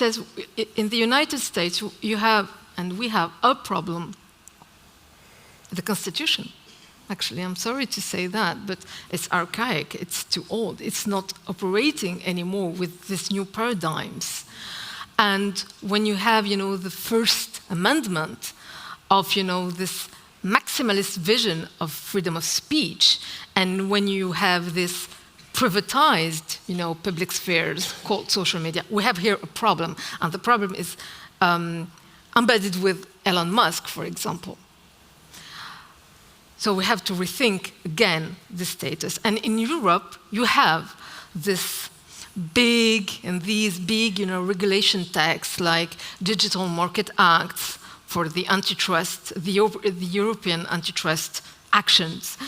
Speaker 3: States, you have, and we have a problem, the Constitution. Actually, I'm sorry to say that, but it's archaic, it's too old. It's not operating anymore with these new paradigms. And when you have, the First Amendment of, this maximalist vision of freedom of speech, and when you have this privatized, public spheres called social media, we have here a problem. And the problem is embedded with Elon Musk, for example. So we have to rethink again the status. And in Europe, you have these big regulation texts like Digital Market Acts for the antitrust, the European antitrust actions,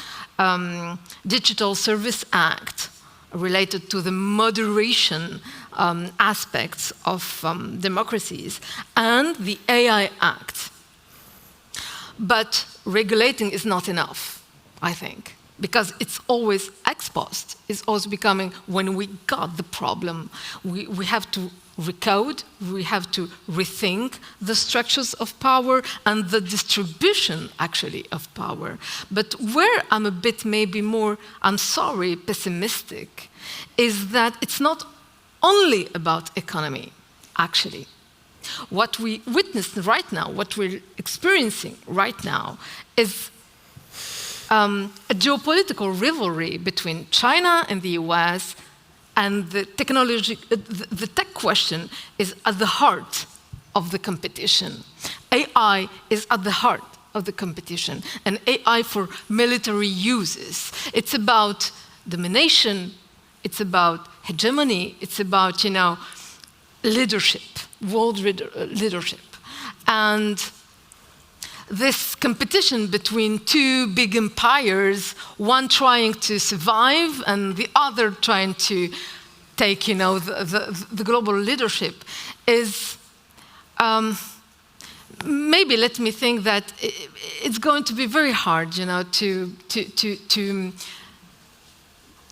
Speaker 3: Digital Service Act related to the moderation aspects of democracies, and the AI Act. But regulating is not enough, I think, because it's always ex post. It's always becoming when we got the problem. We have to recode, we have to rethink the structures of power and the distribution, actually, of power. But where I'm a bit maybe more, I'm sorry, pessimistic, is that it's not only about economy, actually. What we witness right now, what we're experiencing right now, is a geopolitical rivalry between China and the US, and the tech question is at the heart of the competition. AI is at the heart of the competition, and AI for military uses. It's about domination, it's about hegemony, it's about, leadership, world leadership. And this competition between two big empires, one trying to survive and the other trying to take, the global leadership, is maybe let me think that it's going to be very hard, to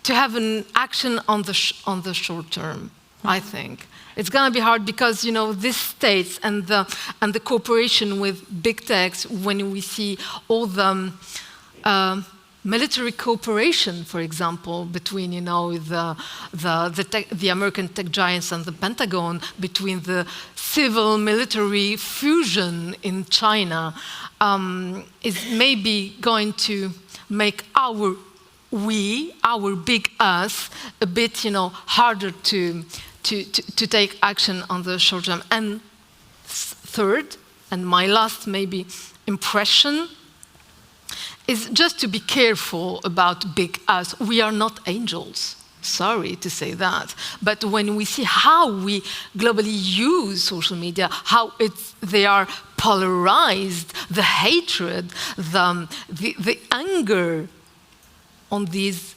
Speaker 3: have an action on the short term. I think it's going to be hard because these states and the cooperation with big techs, when we see all the military cooperation, for example, between the American tech giants and the Pentagon, between the civil-military fusion in China, is maybe going to make our big us a bit harder to take action on the short term. And third, and my last maybe impression, is just to be careful about big us. We are not angels. Sorry to say that. But when we see how we globally use social media, how they are polarized, the hatred, the anger on these,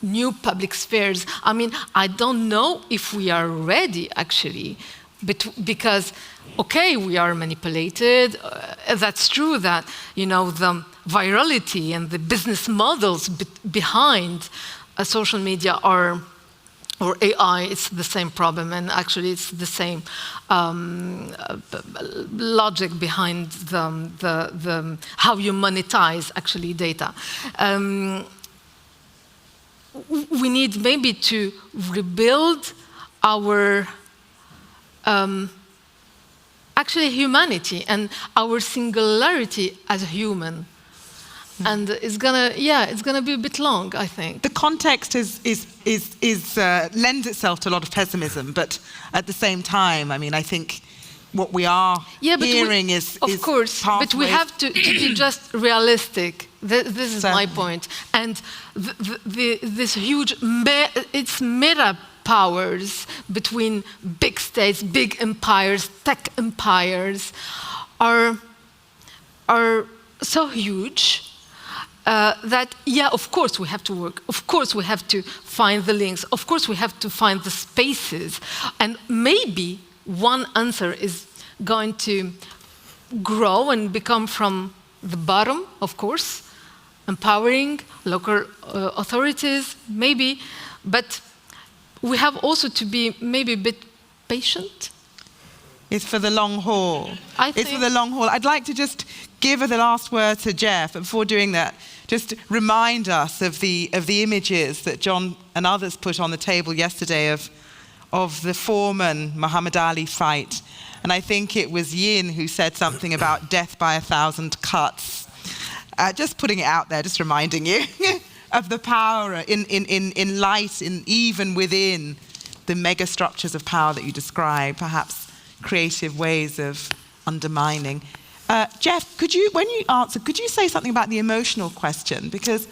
Speaker 3: new public spheres. I mean, I don't know if we are ready, actually, because, okay, we are manipulated. That's true that, the virality and the business models behind social media or AI, it's the same problem, and actually it's the same logic behind the how you monetize actually data. We need maybe to rebuild our actually humanity and our singularity as a human. And it's gonna be a bit long, I think.
Speaker 2: The context lends itself to a lot of pessimism, but at the same time, I mean, I think what we are hearing is
Speaker 3: of course, but we have to be just realistic. This is my point. And this huge, it's meta powers between big states, big empires, tech empires, are so huge. That, of course we have to work. Of course we have to find the links. Of course we have to find the spaces. And maybe one answer is going to grow and become from the bottom, of course, empowering local authorities, maybe. But we have also to be maybe a bit patient.
Speaker 2: It's for the long haul. It's for the long haul. I'd like to just give the last word to Jeff, but before doing that, just remind us of the images that John and others put on the table yesterday of the Foreman Muhammad Ali fight. And I think it was Yin who said something about death by 1,000 cuts. Just putting it out there, just reminding you of the power in light, even within the mega structures of power that you describe, perhaps creative ways of undermining. Jeff, when you answer, could you say something about the emotional question? Because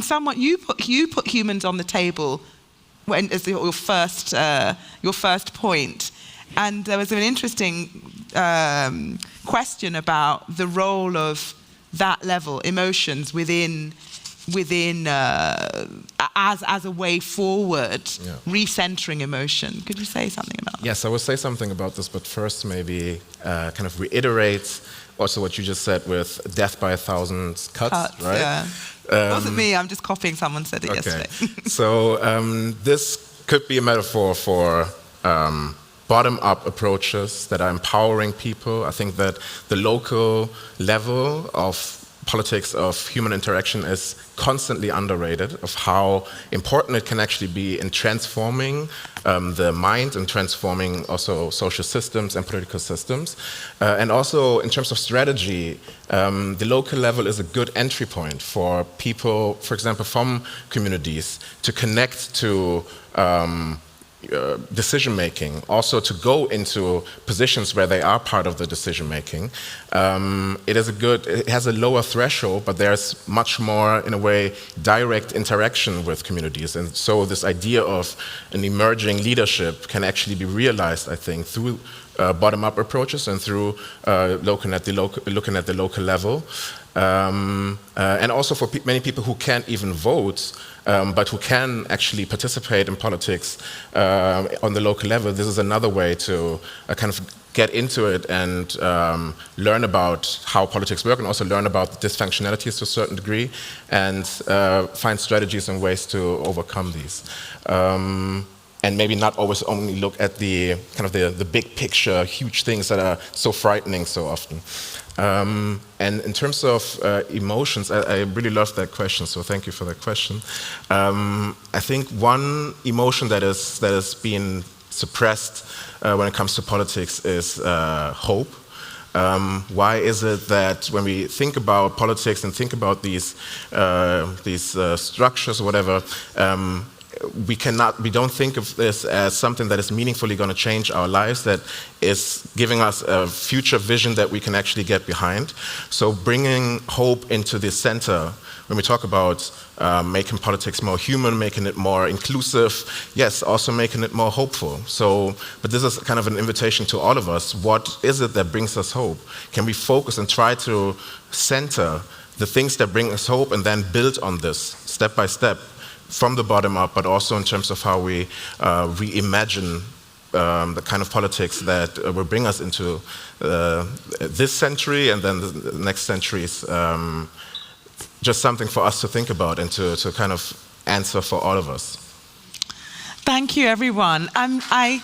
Speaker 2: somewhat you put humans on the table as your first point, and there was an interesting question about the role of that level, emotions within as a way forward, recentering emotion. Could you say something about that?
Speaker 4: Yes, I will say something about this, but first maybe kind of reiterate also what you just said with death by 1,000 cuts, right?
Speaker 2: Yeah. It wasn't me, I'm just copying someone said it yesterday.
Speaker 4: So this could be a metaphor for bottom-up approaches that are empowering people. I think that the local level of politics of human interaction is constantly underrated, of how important it can actually be in transforming the mind and transforming also social systems and political systems. And also in terms of strategy, the local level is a good entry point for people, for example, from communities to connect to decision making, also to go into positions where they are part of the decision making. It has a lower threshold, but there's much more, in a way, direct interaction with communities. And so this idea of an emerging leadership can actually be realized, I think, through bottom-up approaches and through looking at the local level. And also for many people who can't even vote, but who can actually participate in politics on the local level, this is another way to kind of get into it and learn about how politics work, and also learn about the dysfunctionalities to a certain degree, and find strategies and ways to overcome these. And maybe not always only look at the kind of the big picture, huge things that are so frightening so often. And in terms of emotions, I really love that question, so thank you for that question. I think one emotion that is being suppressed when it comes to politics is hope. Why is it that when we think about politics and think about these structures or whatever, we don't think of this as something that is meaningfully going to change our lives, that is giving us a future vision that we can actually get behind. So bringing hope into the center, when we talk about making politics more human, making it more inclusive, yes, also making it more hopeful. So, but this is kind of an invitation to all of us. What is it that brings us hope? Can we focus and try to center the things that bring us hope and then build on this step by step, from the bottom up, but also in terms of how we reimagine the kind of politics that will bring us into this century and then the next centuries, just something for us to think about and to kind of answer for all of us.
Speaker 2: Thank you, everyone. Thank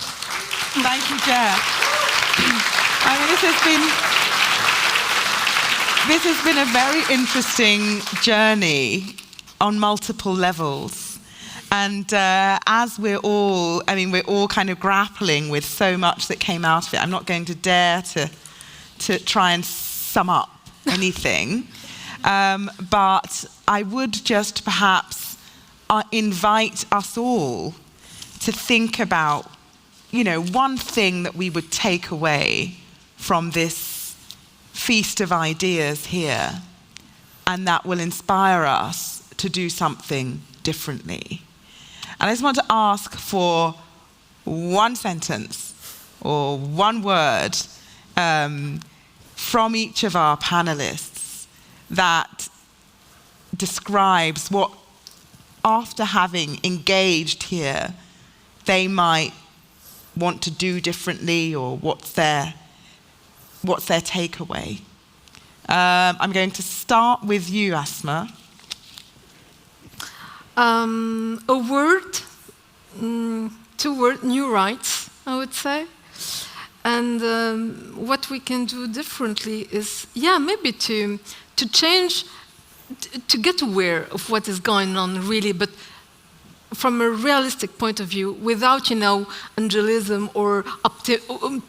Speaker 2: you, Joar. I mean, this has been a very interesting journey on multiple levels. And as we're all kind of grappling with so much that came out of it, I'm not going to dare to try and sum up anything. But I would just perhaps invite us all to think about, one thing that we would take away from this feast of ideas here, and that will inspire us to do something differently. And I just want to ask for one sentence or one word from each of our panelists that describes what, after having engaged here, they might want to do differently, or what's their takeaway. I'm going to start with you, Asma.
Speaker 3: A word, 2 words, new rights, I would say. And what we can do differently is, maybe to change, to get aware of what is going on really, but from a realistic point of view, without, angelism or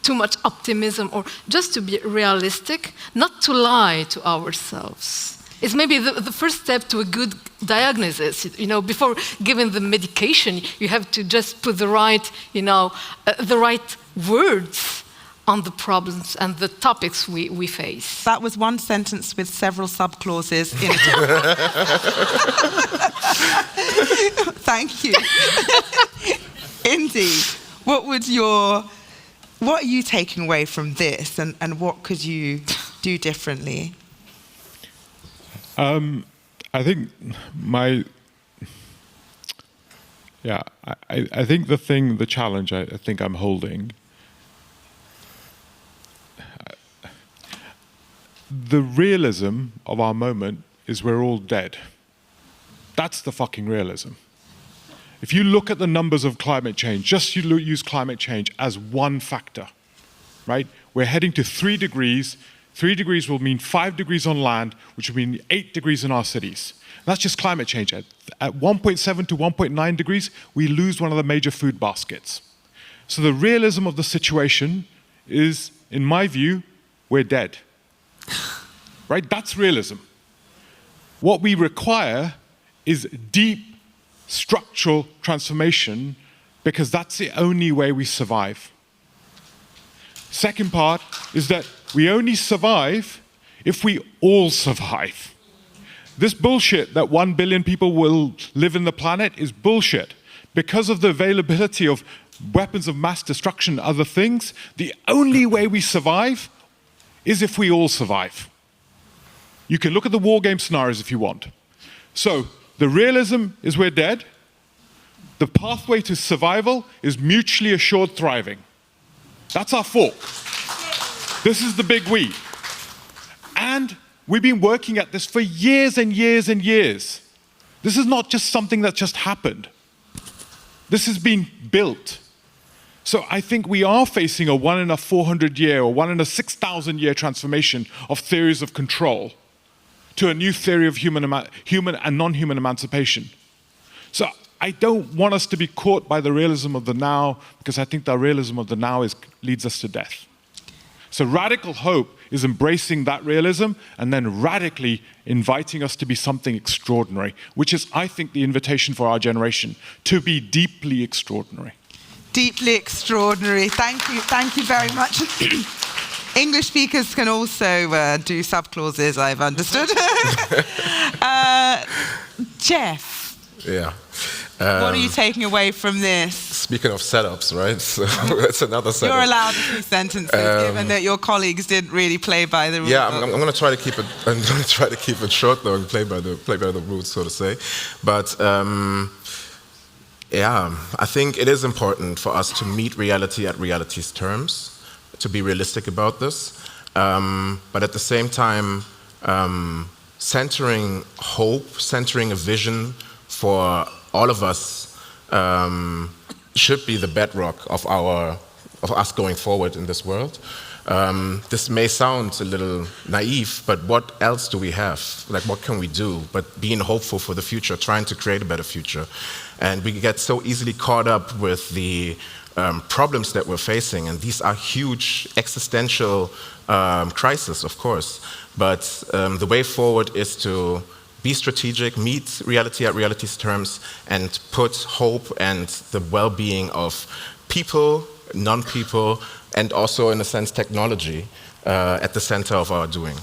Speaker 3: too much optimism, or just to be realistic, not to lie to ourselves. It's maybe the first step to a good diagnosis. Before giving the medication, you have to just put the right, the right words on the problems and the topics we face.
Speaker 2: That was one sentence with several subclauses in it. Thank you. Indy, what are you taking away from this, and what could you do differently?
Speaker 5: I think I think the challenge I think I'm holding, the realism of our moment is we're all dead. That's the fucking realism. If you look at the numbers of climate change, just use climate change as one factor, right? We're heading to 3 degrees. 3 degrees will mean 5 degrees on land, which will mean 8 degrees in our cities. That's just climate change. At 1.7 to 1.9 degrees, we lose one of the major food baskets. So the realism of the situation is, in my view, we're dead. Right? That's realism. What we require is deep structural transformation, because that's the only way we survive. Second part is that we only survive if we all survive. This bullshit that 1 billion people will live in the planet is bullshit. Because of the availability of weapons of mass destruction and other things, the only way we survive is if we all survive. You can look at the war game scenarios if you want. So the realism is we're dead. The pathway to survival is mutually assured thriving. That's our fork. This is the big we. And we've been working at this for years and years and years. This is not just something that just happened. This has been built. So I think we are facing a 1 in a 400 year or 1 in a 6,000 year transformation of theories of control to a new theory of human and non-human emancipation. So I don't want us to be caught by the realism of the now, because I think the realism of the now leads us to death. So radical hope is embracing that realism and then radically inviting us to be something extraordinary, which is, I think, the invitation for our generation, to be deeply extraordinary.
Speaker 2: Deeply extraordinary. Thank you very much. English speakers can also do subclauses, I've understood. Jeff.
Speaker 4: Yeah.
Speaker 2: What are you taking away from this?
Speaker 4: Speaking of setups, right? So that's another setup.
Speaker 2: You're allowed a few sentences, given that your colleagues didn't really play by the rules.
Speaker 4: Yeah, I'm going to try to keep it. I'm going to try to keep it short, though, and play by the rules, so to say. But Yeah, I think it is important for us to meet reality at reality's terms, to be realistic about this, but at the same time, centering hope, centering a vision for all of us should be the bedrock of us going forward in this world. This may sound a little naive, but what else do we have? Like, what can we do but being hopeful for the future, trying to create a better future? And we get so easily caught up with the problems that we're facing, and these are huge existential crises, of course. But the way forward is to be strategic, meet reality at reality's terms, and put hope and the well-being of people, non-people, and also, in a sense, technology at the center of our doing.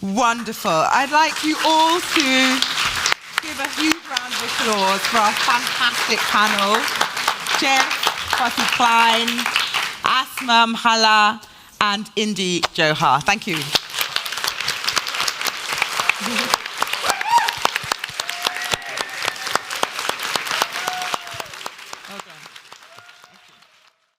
Speaker 2: Wonderful. I'd like you all to give a huge round of applause for our fantastic panel. Cherish, Kwasi Klein, Asma Mhalla, and Indy Johar. Thank you.